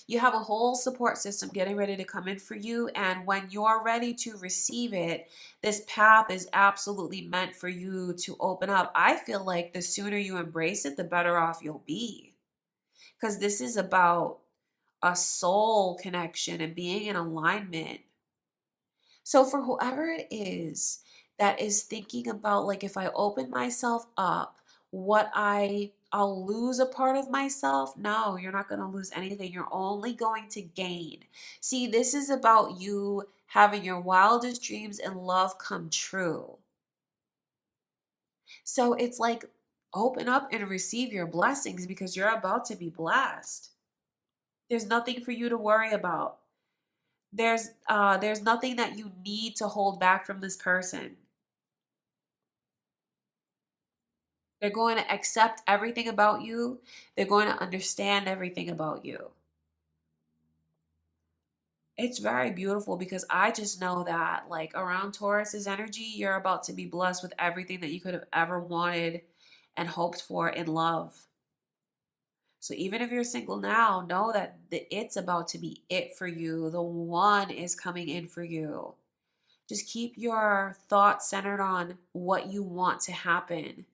You have a whole support system getting ready to come in for you. And when you're ready to receive it, this path is absolutely meant for you to open up. I feel like the sooner you embrace it, the better off you'll be. Because this is about a soul connection and being in alignment. So for whoever it is that is thinking about, like, if I open myself up, I'll lose a part of myself. No, you're not going to lose anything. You're only going to gain. See, this is about you having your wildest dreams and love come true. So it's like, open up and receive your blessings because you're about to be blessed. There's nothing for you to worry about. There's nothing that you need to hold back from this person. They're going to accept everything about you. They're going to understand everything about you. It's very beautiful because I just know that, like, around Taurus's energy, you're about to be blessed with everything that you could have ever wanted and hoped for in love. So even if you're single now, know that it's about to be it for you. The one is coming in for you. Just keep your thoughts centered on what you want to happen.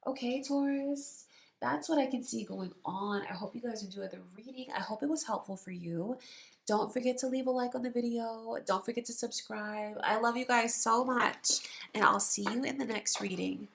Okay, Taurus, that's what I can see going on. I hope you guys enjoyed the reading. I hope it was helpful for you. Don't forget to leave a like on the video. Don't forget to subscribe. I love you guys so much, and I'll see you in the next reading.